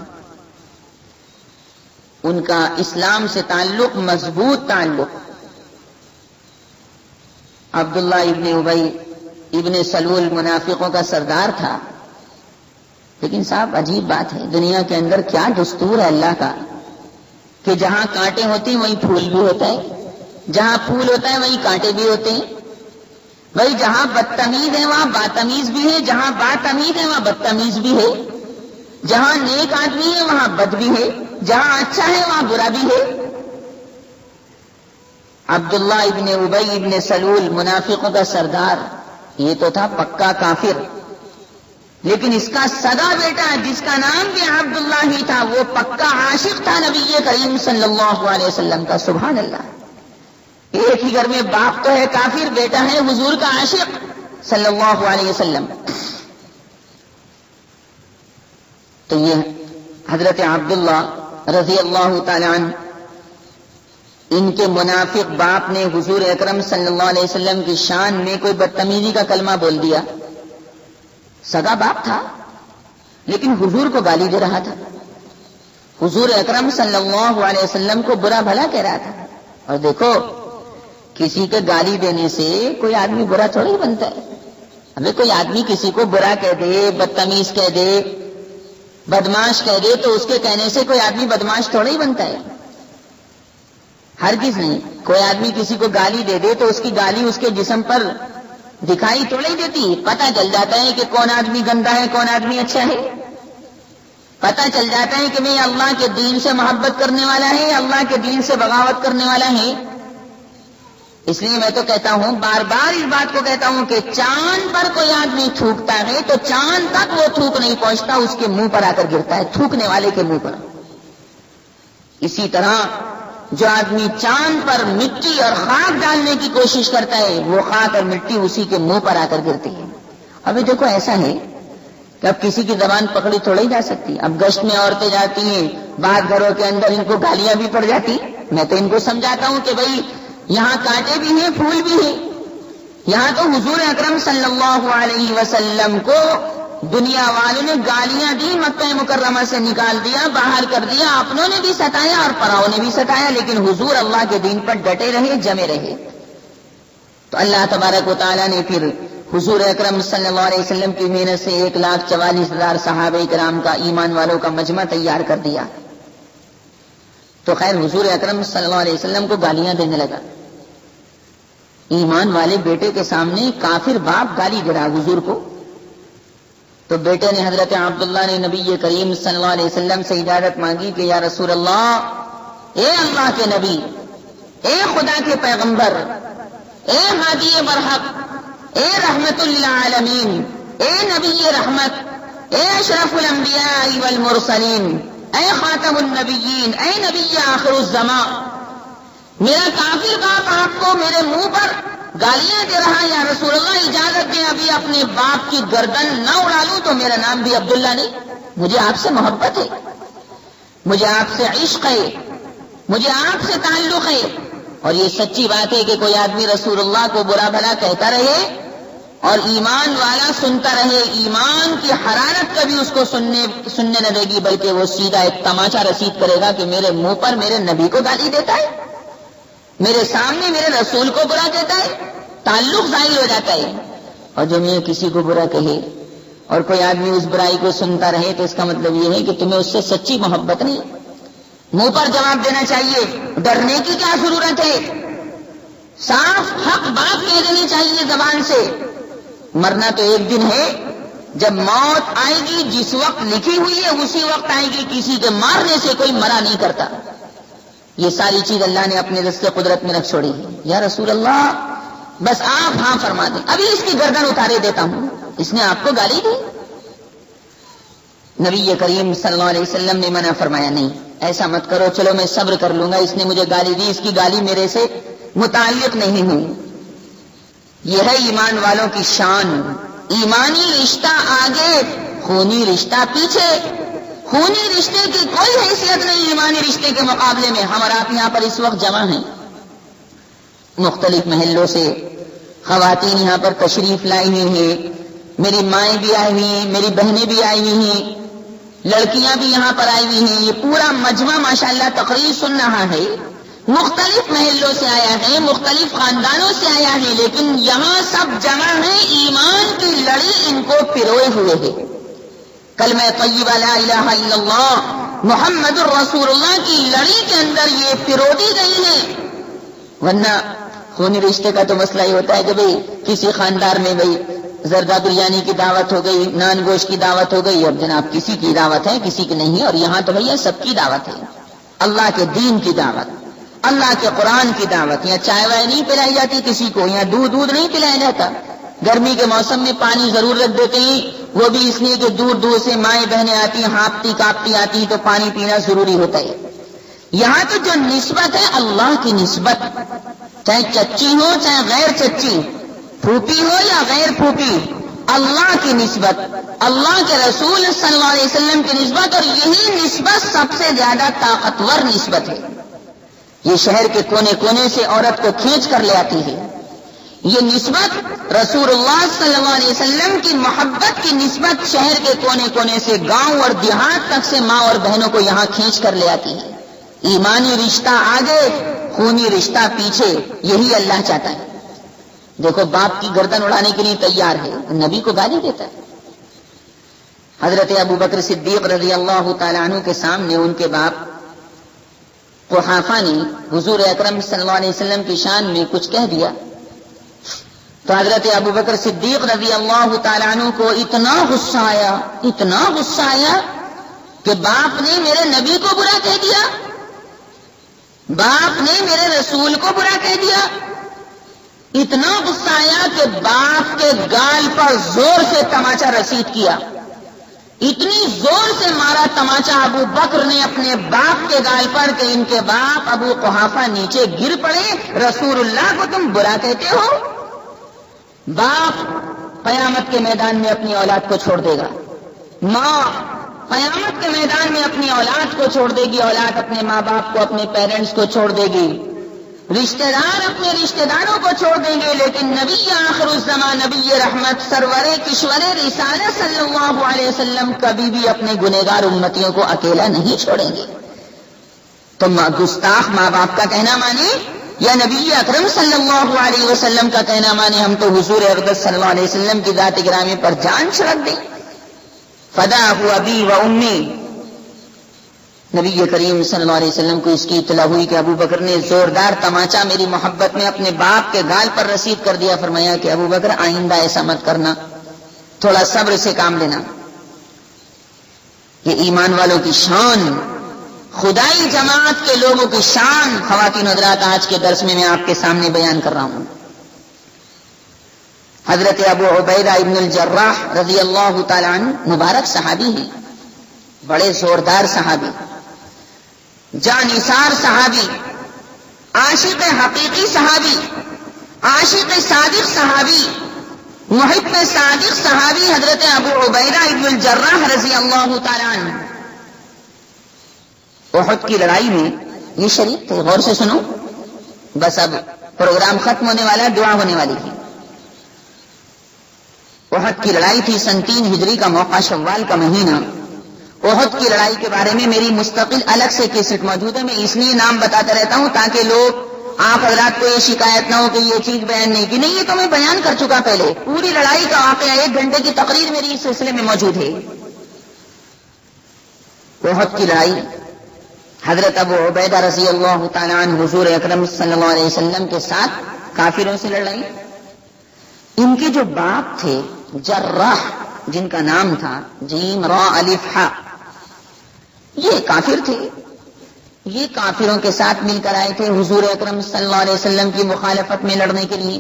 [SPEAKER 1] ان کا اسلام سے تعلق مضبوط تعلق. عبداللہ ابن ابی ابن سلول منافقوں کا سردار تھا. لیکن صاحب عجیب بات ہے، دنیا کے اندر کیا دستور ہے اللہ کا کہ جہاں کانٹے ہوتے ہیں وہیں پھول بھی ہوتا ہے، جہاں پھول ہوتا ہے وہیں کانٹے بھی ہوتے ہیں. بھائی جہاں بدتمیز ہے وہاں باتمیز بھی ہے، جہاں باتمیز ہے وہاں بدتمیز بھی ہے، جہاں نیک آدمی ہے وہاں بد بھی ہے، جہاں اچھا ہے وہاں برا بھی ہے. عبداللہ ابن ابی ابن سلول منافقوں کا سردار، یہ تو تھا پکا کافر، لیکن اس کا سگا بیٹا جس کا نام بھی عبداللہ ہی تھا وہ پکا عاشق تھا نبی کریم صلی اللہ علیہ وسلم کا. سبحان اللہ، ایک ہی گھر میں باپ تو ہے کافر، بیٹا ہے حضور کا عاشق صلی اللہ علیہ وسلم. تو یہ حضرت عبداللہ رضی اللہ تعالی عنہ، ان کے منافق باپ نے حضور اکرم صلی اللہ علیہ وسلم کی شان میں کوئی بدتمیزی کا کلمہ بول دیا. سگا باپ تھا لیکن حضور کو گالی دے رہا تھا، حضور اکرم صلی اللہ علیہ وسلم کو برا بھلا کہہ رہا تھا. اور دیکھو کسی کے گالی دینے سے کوئی آدمی برا تھوڑا ہی بنتا ہے. ابھی کوئی آدمی کسی کو برا کہہ دے، بدتمیز کہہ دے، بدماش کہہ دے تو اس کے کہنے سے کوئی آدمی بدماش تھوڑا ہی بنتا ہے، ہرگز نہیں. کوئی آدمی کسی کو گالی دے دے تو اس کی گالی اس کے جسم پر دکھائی تھوڑا ہی دیتی، پتہ چل جاتا ہے کہ کون آدمی گندا ہے کون آدمی اچھا ہے. پتہ چل جاتا ہے کہ میں اللہ کے دین سے محبت کرنے والا ہے، اللہ کے دین سے بغاوت کرنے والا ہے. اس لیے میں تو کہتا ہوں، بار بار اس بات کو کہتا ہوں کہ چاند پر کوئی آدمی تھوکتا ہے تو چاند تک وہ تھوک نہیں پہنچتا، اس کے منہ پر آ کر گرتا ہے، تھوکنے والے کے منہ پر. اسی طرح جو آدمی چاند پر مٹی اور خاک ڈالنے کی کوشش کرتا ہے وہ خاک اور مٹی اسی کے منہ پر آ کر گرتی ہے. ابھی دیکھو ایسا ہے کہ اب کسی کی زبان پکڑی تھوڑی جا سکتی. اب گشت میں عورتیں جاتی ہیں، بعض گھروں کے اندر ان کو گالیاں بھی پڑ جاتی. میں تو ان کو سمجھاتا ہوں کہ بھائی یہاں کانٹے بھی ہیں پھول بھی ہیں. یہاں تو حضور اکرم صلی اللہ علیہ وسلم کو دنیا والوں نے گالیاں دی، مکہ مکرمہ سے نکال دیا، باہر کر دیا، اپنوں نے بھی ستایا اور پراؤں نے بھی ستایا، لیکن حضور اللہ کے دین پر ڈٹے رہے، جمے رہے. تو اللہ تبارک و تعالیٰ نے پھر حضور اکرم صلی اللہ علیہ وسلم کی محنت سے 1,44,000 صحابہ کرام کا ایمان والوں کا مجمع تیار کر دیا. تو خیر حضور اکرم صلی اللہ علیہ وسلم کو گالیاں دینے لگا. ایمان والے بیٹے کے سامنے کافر باپ گالی دے رہا حضور کو. تو بیٹے نے حضرت عبداللہ نے نبی کریم صلی اللہ علیہ وسلم سے اجازت مانگی کہ یا رسول اللہ، اے اللہ کے نبی، اے خدا کے پیغمبر، اے ہادی برحق، اے رحمت للعالمین، اے نبی رحمت، اے اشرف الانبیاء والمرسلین، اے خاتم النبیین، اے نبی آخر الزمان، میرا کافر باپ آپ کو میرے منہ پر گالیاں دے رہا، یا رسول اللہ اجازت دیں ابھی اپنے باپ کی گردن نہ اڑا لوں تو میرا نام بھی عبداللہ نہیں، مجھے آپ سے محبت ہے، مجھے آپ سے عشق ہے، مجھے آپ سے تعلق ہے۔ اور یہ سچی بات ہے کہ کوئی آدمی رسول اللہ کو برا بھلا کہتا رہے اور ایمان والا سنتا رہے، ایمان کی حرارت کبھی اس کو سننے نہ دے گی، بلکہ وہ سیدھا ایک تماچا رسید کرے گا کہ میرے منہ پر میرے نبی کو گالی دیتا ہے، میرے سامنے میرے رسول کو برا کہتا ہے، تعلق ظاہر ہو جاتا ہے۔ اور جو میں کسی کو برا کہے اور کوئی آدمی اس برائی کو سنتا رہے تو اس کا مطلب یہ ہے کہ تمہیں اس سے سچی محبت نہیں۔ منہ پر جواب دینا چاہیے، ڈرنے کی کیا ضرورت ہے؟ صاف حق بات کہہ دینی چاہیے زبان سے۔ مرنا تو ایک دن ہے، جب موت آئے گی جس وقت لکھی ہوئی ہے اسی وقت آئے گی، کسی کے مارنے سے کوئی مرا نہیں کرتا۔ یہ ساری چیز اللہ نے اپنے دست قدرت میں رکھ چھوڑی ہے۔ یا رسول اللہ بس آپ ہاں فرما دیں، ابھی اس کی گردن اتارے دیتا ہوں، اس نے آپ کو گالی دی۔ نبی کریم صلی اللہ علیہ وسلم نے منع فرمایا، نہیں ایسا مت کرو، چلو میں صبر کر لوں گا، اس نے مجھے گالی دی، اس کی گالی میرے سے متعلق نہیں ہوں۔ یہ ہے ایمان والوں کی شان، ایمانی رشتہ آگے، خونی رشتہ پیچھے۔ خونی رشتے کی کوئی حیثیت نہیں ایمانی رشتے کے مقابلے میں۔ ہم اور آپ یہاں پر اس وقت جمع ہیں، مختلف محلوں سے خواتین یہاں پر تشریف لائی ہوئی ہیں، میری مائیں بھی آئی ہوئی ہیں، میری بہنیں بھی آئی ہوئی ہیں، لڑکیاں بھی یہاں پر آئی ہوئی ہیں، یہ پورا مجمع ماشاءاللہ تقریر سن رہا ہے، مختلف محلوں سے آیا ہے، مختلف خاندانوں سے آیا ہے، لیکن یہاں سب جمع ہیں، ایمان کی لڑی ان کو پروئے ہوئے ہے۔ کلمہ طیبہ لا الہ الا اللہ محمد الرسول اللہ کی لڑی کے اندر یہ پرو دی گئی ہے۔ ورنہ خونی رشتے کا تو مسئلہ ہی ہوتا ہے کہ بھئی کسی خاندان میں بھئی زردہ بریانی کی دعوت ہو گئی، نان گوشت کی دعوت ہو گئی، اور جناب کسی کی دعوت ہے کسی کی نہیں، اور یہاں تو بھئی سب کی دعوت ہے، اللہ کے دین کی دعوت، اللہ کے قرآن کی دعوت۔ یہاں چائے وائے نہیں پلائی جاتی کسی کو، یہاں دودھ نہیں پلایا جاتا، گرمی کے موسم میں پانی ضرور رکھ دیتے ہیں، وہ بھی اس لیے کہ دور دور سے مائیں بہنیں آتی، ہانپتی کاپتی آتی، تو پانی پینا ضروری ہوتا ہے۔ یہاں تو جو نسبت ہے اللہ کی نسبت، چاہے چچی ہو چاہے غیر چچی، پھوپھی ہو یا غیر پھوپھی، اللہ کی نسبت، اللہ کے رسول صلی اللہ علیہ وسلم کی نسبت، اور یہی نسبت سب سے زیادہ طاقتور نسبت ہے۔ یہ شہر کے کونے کونے سے عورت کو کھینچ کر لے آتی ہے۔ یہ نسبت رسول اللہ صلی اللہ علیہ وسلم کی محبت کی نسبت شہر کے کونے کونے سے گاؤں اور دیہات تک سے ماں اور بہنوں کو یہاں کھینچ کر لے آتی ہے۔ ایمانی رشتہ آگے، خونی رشتہ پیچھے، یہی اللہ چاہتا ہے۔ دیکھو باپ کی گردن اڑانے کے لیے تیار ہے، نبی کو گالی دیتا ہے۔ حضرت ابو بکر صدیق رضی اللہ تعالیٰ عنہ کے سامنے ان کے باپ قحافہ نے حضور اکرم صلی اللہ علیہ وسلم کی شان میں کچھ کہہ دیا، تو حضرت ابو بکر صدیق رضی اللہ تعالیٰ عنہ کو اتنا غصہ آیا کہ باپ نے میرے نبی کو برا کہہ دیا، باپ نے میرے رسول کو برا کہہ دیا۔ اتنا غصہ آیا کہ باپ کے گال پر زور سے تماچا رسید کیا، اتنی زور سے مارا تماچا ابو بکر نے اپنے باپ کے گال پر کہ ان کے باپ ابو قحافہ نیچے گر پڑے۔ رسول اللہ کو تم برا کہتے ہو؟ باپ قیامت کے میدان میں اپنی اولاد کو چھوڑ دے گا، ماں قیامت کے میدان میں اپنی اولاد کو چھوڑ دے گی، اولاد اپنے ماں باپ کو، اپنے پیرنٹس کو چھوڑ دے گی، رشتہ دار اپنے رشتہ داروں کو چھوڑ دیں گے، لیکن نبی آخر الزمان، نبی رحمت، سرور کشور رسالت صلی اللہ علیہ وسلم کبھی بھی اپنے گنہگار امتیوں کو اکیلا نہیں چھوڑیں گے۔ تو گستاخ ماں باپ کا کہنا مانے یا نبی اکرم صلی اللہ علیہ وسلم کا کہنا مانے؟ ہم تو حضور اقدس صلی اللہ علیہ وسلم کی ذات گرامی پر جان چھڑک دیں۔ فداہ ابی و امی، نبی کریم صلی اللہ علیہ وسلم کو اس کی اطلاع ہوئی کہ ابو بکر نے زوردار تماچا میری محبت میں اپنے باپ کے گال پر رسید کر دیا۔ فرمایا کہ ابو بکر آئندہ ایسا مت کرنا، تھوڑا صبر سے کام لینا۔ یہ ایمان والوں کی شان، خدائی جماعت کے لوگوں کی شان، خواتین حضرات آج کے درس میں آپ کے سامنے بیان کر رہا ہوں۔ حضرت ابو عبیدہ ابن الجراح رضی اللہ تعالی عنہ مبارک صحابی ہیں، بڑے زوردار صحابی، جانثار صحابی، عاشق حقیقی صحابی، عاشق صادق صحابی، محب صادق صحابی حضرت ابو عبیدہ ابن الجراح رضی اللہ تعالی عنہ احد کی لڑائی میں یہ شریک تھے. غور سے سنو، بس اب پروگرام ختم ہونے والا، دعا ہونے والی تھی. احد کی لڑائی تھی، سن 3 ہجری کا موقع، شوال کا مہینہ. احد کی لڑائی کے بارے میں میری مستقل الگ سے کیسٹ موجود ہے. میں اس لیے نام بتاتا رہتا ہوں تاکہ لوگ، آپ حضرات کو یہ شکایت نہ ہو کہ یہ چیز بیان نہیں کی. نہیں، یہ تو میں بیان کر چکا پہلے. پوری لڑائی کا واقعہ 1 گھنٹے کی تقریر میری اس سلسلے میں موجود ہے. احد کی لڑائی حضرت ابو عبیدہ رضی اللہ تعالی عنہ حضور اکرم صلی اللہ علیہ وسلم کے ساتھ کافروں سے لڑائی. ان کے جو باپ تھے جراح، جن کا نام تھا جیم را الف ہا، یہ کافر تھے. یہ کافروں کے ساتھ مل کر آئے تھے حضور اکرم صلی اللہ علیہ وسلم کی مخالفت میں لڑنے کے لیے،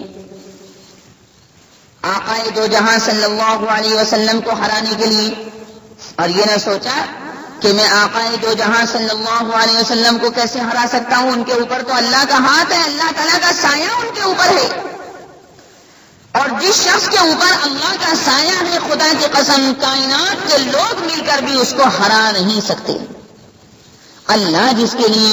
[SPEAKER 1] آقا دو جہاں صلی اللہ علیہ وسلم کو ہرانے کے لیے. اور یہ نہ سوچا کہ میں آقا دو جہاں صلی اللہ علیہ وسلم کو کیسے ہرا سکتا ہوں، ان کے اوپر تو اللہ کا ہاتھ ہے، اللہ تعالیٰ کا سایہ ان کے اوپر ہے. اور جس شخص کے اوپر اللہ کا سایہ ہے، خدا کی قسم کائنات کے لوگ مل کر بھی اس کو ہرا نہیں سکتے. اللہ جس کے لیے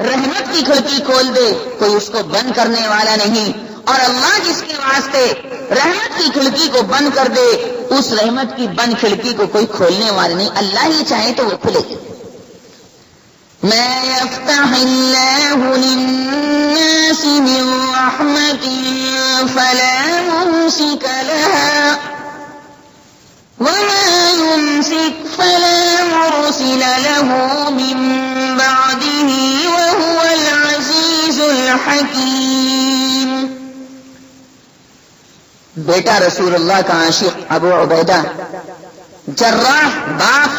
[SPEAKER 1] رحمت کی کھڑکی کھول دے، کوئی اس کو بند کرنے والا نہیں. اور اللہ جس کے واسطے رحمت کی کھڑکی کو بند کر دے، اس رحمت کی بند کھڑکی کو کوئی کھولنے والا نہیں. اللہ ہی چاہے تو وہ کھلے گی. ما يفتح الله للناس من رحمة فلا ممسك لها وما يمسك فلا مرسل له من بعده وهو العزيز الحكيم. بیٹا رسول اللہ کا عاشق ابو عبیدہ جراح، باپ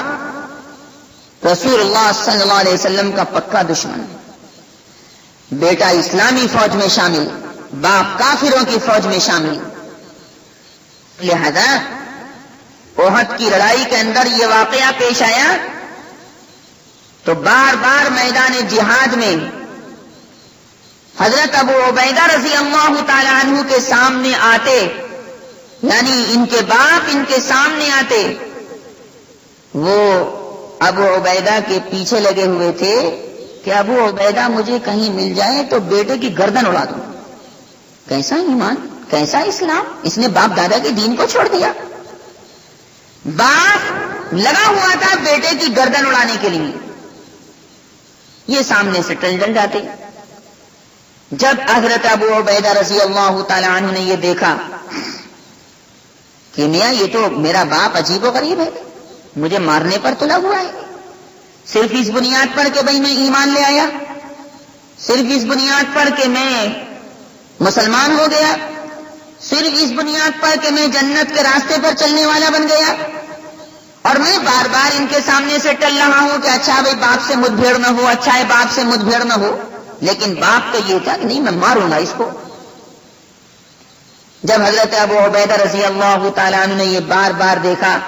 [SPEAKER 1] رسول اللہ صلی اللہ علیہ وسلم کا پکا دشمن. بیٹا اسلامی فوج میں شامل، باپ کافروں کی فوج میں شامل. لہذا احد کی لڑائی کے اندر یہ واقعہ پیش آیا تو بار بار میدان جہاد میں حضرت ابو عبیدہ رضی اللہ تعالی عنہ کے سامنے آتے، یعنی ان کے باپ ان کے سامنے آتے. وہ ابو عبیدہ کے پیچھے لگے ہوئے تھے کہ ابو عبیدہ مجھے کہیں مل جائے تو بیٹے کی گردن اڑا دوں. کیسا ایمان، کیسا اسلام! اس نے باپ دادا کے دین کو چھوڑ دیا. باپ لگا ہوا تھا بیٹے کی گردن اڑانے کے لیے. یہ سامنے سے ٹل جاتے. جب حضرت ابو عبیدہ رضی اللہ تعالی عنہ نے یہ دیکھا کہ میاں یہ تو میرا باپ عجیب و غریب ہے، مجھے مارنے پر تلا ہوا ہے، صرف اس بنیاد پر کہ بھئی میں ایمان لے آیا، صرف اس بنیاد پر کہ میں مسلمان ہو گیا، صرف اس بنیاد پر کہ میں جنت کے راستے پر چلنے والا بن گیا، اور میں بار بار ان کے سامنے سے ٹل رہا ہوں کہ اچھا بھئی باپ سے مدھ بھیڑ نہ ہو، اچھا ہے باپ سے مدھ بھیڑ نہ ہو. لیکن باپ تو یہ تھا کہ نہیں، میں ماروں گا اس کو. جب حضرت ابو عبیدہ رضی اللہ تعالیٰ عنہ نے یہ بار بار دیکھا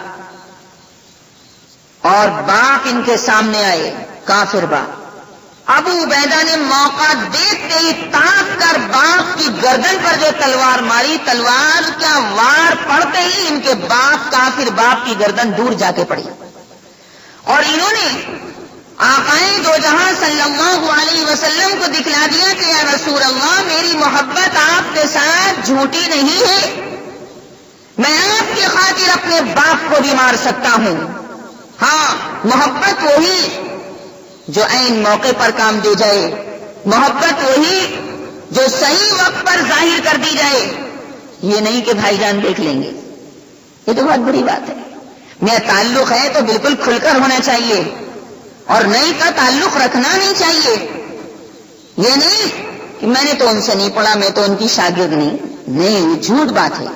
[SPEAKER 1] اور باپ ان کے سامنے آئے، کافر باپ، ابو عبیدہ نے موقع دیکھتے ہی تاک کر باپ کی گردن پر جو تلوار ماری، تلوار کا وار پڑتے ہی ان کے باپ، کافر باپ کی گردن دور جا کے پڑی. اور انہوں نے آقائے دو جہاں صلی اللہ علیہ وسلم کو دکھلا دیا کہ یا رسول اللہ، میری محبت آپ کے ساتھ جھوٹی نہیں ہے، میں آپ کی خاطر اپنے باپ کو بھی مار سکتا ہوں. ہاں، محبت وہی جو عین موقع پر کام دے جائے، محبت وہی جو صحیح وقت پر ظاہر کر دی جائے. یہ نہیں کہ بھائی جان دیکھ لیں گے، یہ تو بہت بڑی بات ہے. میرا تعلق ہے تو بالکل کھل کر ہونا چاہیے، اور نہیں کا تعلق رکھنا نہیں چاہیے. یہ نہیں کہ میں نے تو ان سے نہیں پڑھا، میں تو ان کی شاگرد نہیں. نہیں، یہ جھوٹ بات ہے.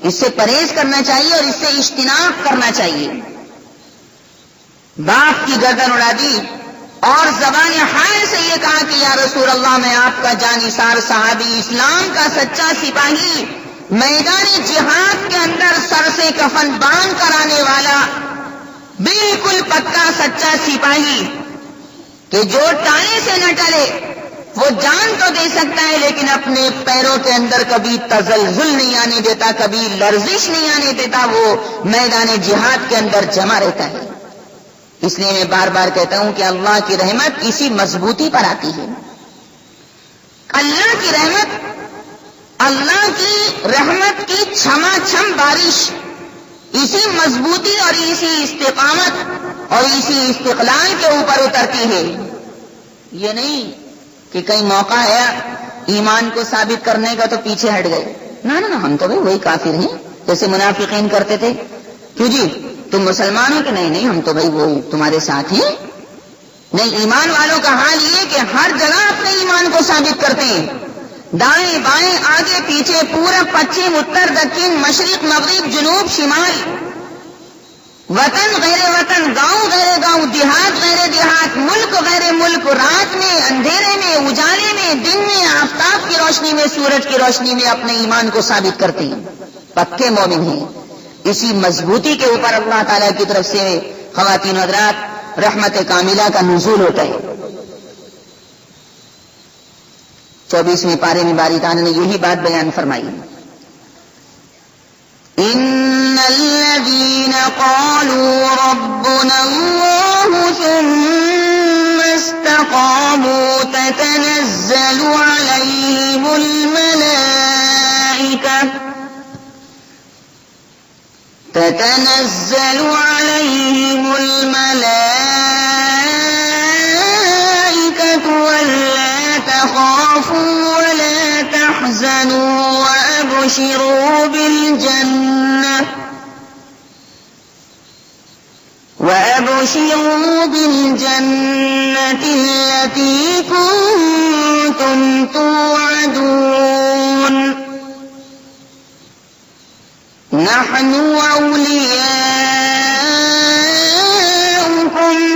[SPEAKER 1] اس سے پرہیز کرنا چاہیے اور اس سے اجتناب کرنا چاہیے. باپ کی گردن اڑا دی اور زبان حال سے یہ کہا کہ یا رسول اللہ، میں آپ کا جانثار صحابی، اسلام کا سچا سپاہی،
[SPEAKER 2] میدان جہاد کے اندر سر سے کفن باندھ کر آنے والا بالکل پکا سچا سپاہی کہ جو ٹالے سے نہ ٹلے، وہ جان تو دے سکتا ہے لیکن اپنے پیروں کے اندر کبھی تزلزل نہیں آنے دیتا، کبھی لرزش نہیں آنے دیتا، وہ میدان جہاد کے اندر جمع رہتا ہے۔ اس لیے میں بار بار کہتا ہوں کہ اللہ کی رحمت اسی مضبوطی پر آتی ہے۔ اللہ کی رحمت کی چھما چھم بارش اسی مضبوطی اور اسی استقامت اور اسی استقلال کے اوپر اترتی ہے۔ یہ نہیں کہ کئی موقع ہے ایمان کو ثابت کرنے کا تو پیچھے ہٹ گئے، نہ ہم تو بھائی وہی کافر ہیں جیسے منافقین کرتے تھے۔ کیوں جی تم مسلمان ہو کہ نہیں ہم تو بھائی وہی تمہارے ساتھ ہیں۔ نہیں، ایمان والوں کا حال یہ کہ ہر جگہ اپنے ایمان کو ثابت کرتے ہیں، دائیں بائیں آگے پیچھے پورب پچھم اتر دکن مشرق مغرب جنوب شمال، وطن غیر وطن، گاؤں غیر گاؤں، دیہات غیر دیہات، ملک غیر ملک، رات میں اندھیرے میں اجالے میں، دن میں آفتاب کی روشنی میں سورج کی روشنی میں اپنے ایمان کو ثابت کرتے ہیں، پکے مومن ہیں۔ اسی مضبوطی کے اوپر اللہ تعالیٰ کی طرف سے خواتین حضرات رحمت کاملہ کا نزول ہوتا ہے۔ 24ویں پارے میں باری تعالیٰ نے یہی بات بیان فرمائی، ان الذين قالوا ربنا الله ثم استقاموا تتنزل عليهم الملائكة ولا تخافوا ولا تحزنوا وأبشروا بالجنة التي كنتم توعدون نحن أولياؤكم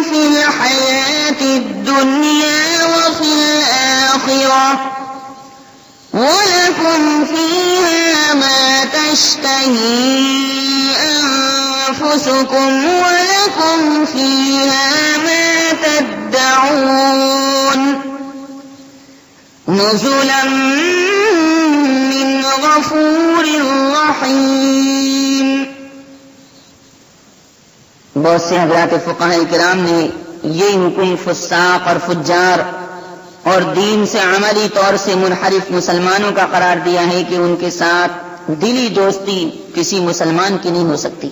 [SPEAKER 2] في الحياة الدنيا وفي الآخرة ولكم فيها ما تشتهي أنفسكم ولكم فيها ما تدعون نزلا من غفور رحیم۔ بہت سے حضرات فقہاء کرام نے یہ حکم فساق اور فجار اور دین سے عملی طور سے منحرف مسلمانوں کا قرار دیا ہے کہ ان کے ساتھ دلی دوستی کسی مسلمان کی نہیں ہو سکتی۔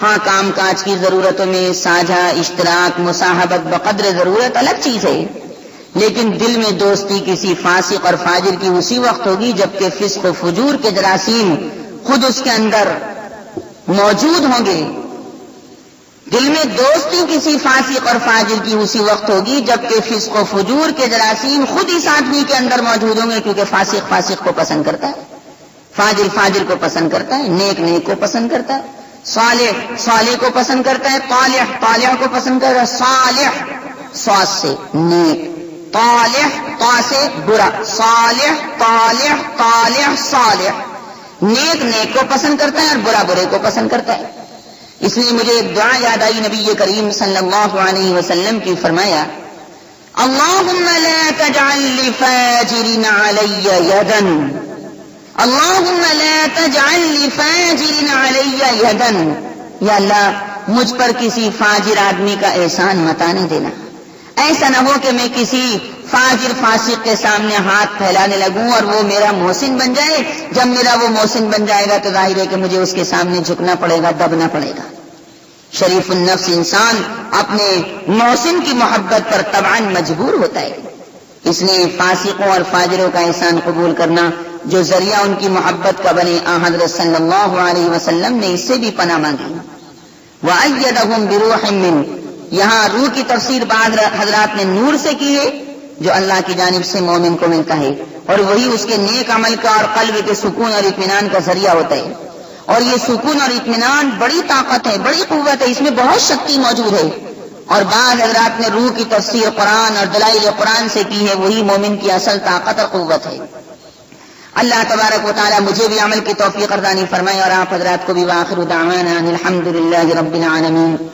[SPEAKER 2] ہاں، کام کاج کی ضرورتوں میں ساجھا اشتراک مصاحبت بقدر ضرورت الگ چیز ہے، لیکن دل میں دوستی کسی فاسق اور فاجر کی اسی وقت ہوگی جبکہ فسق و فجور کے جراثیم خود اس کے اندر موجود ہوں گے۔ دل میں دوستی کسی فاسق اور فاجر کی اسی وقت ہوگی جبکہ فسق و فجور کے جراثیم خود اس آدمی کے اندر موجود ہوں گے، کیونکہ فاسق فاسق کو پسند کرتا ہے، فاجر فاجر کو پسند کرتا ہے، نیک نیک کو پسند کرتا ہے، صالح صالح کو پسند کرتا ہے، طالح طالح کو پسند کرتا ہے، صالح صاد سے نیک، طالح طا سے برا، صالح طالح طالح صالح، نیک نیک کو پسند کرتا ہے اور برا برے کو پسند کرتا ہے۔ اس لیے مجھے ایک دعا یاد آئی نبی کریم صلی اللہ علیہ وسلم کی، فرمایا اللہم لا تجعل لفاجر علی یدا، اللہم لا تجعل لفاجر علی یدا، یا اللہ مجھ پر کسی فاجر آدمی کا احسان مت آنے دینا، ایسا نہ ہو کہ میں کسی فاجر فاسق کے سامنے ہاتھ پھیلانے لگوں اور وہ میرا محسن بن جائے۔ جب میرا وہ محسن بن جائے گا تو ظاہر ہے کہ مجھے اس کے سامنے جھکنا پڑے گا، دبنا پڑے گا۔ شریف النفس انسان اپنے محسن کی محبت پر طبعاً مجبور ہوتا ہے، اس لیے فاسقوں اور فاجروں کا احسان قبول کرنا جو ذریعہ ان کی محبت کا بنے، حضرت صلی اللہ علیہ وسلم نے اس سے بھی پناہ مانگی۔ وَأَيَّدَهُمْ بِرُوحٍ مِّنْهُ، یہاں روح کی تفسیر بعض حضرات نے نور سے کی ہے جو اللہ کی جانب سے مومن کو ملتا ہے، اور وہی اس کے نیک عمل کا اور قلب کے سکون اور اطمینان کا ذریعہ ہوتا ہے۔ اور یہ سکون اور اطمینان بڑی طاقت ہے، بڑی قوت ہے، اس میں بہت شکتی موجود ہے۔ اور بعض حضرات نے روح کی تفسیر قرآن اور دلائل قرآن سے کی ہے، وہی مومن کی اصل طاقت اور قوت ہے۔ اللہ تبارک و تعالی مجھے بھی عمل کی توفیق عطا فرمائے اور آپ حضرات کو بھی۔ وآخر دعوانا الحمد للہ رب العالمین۔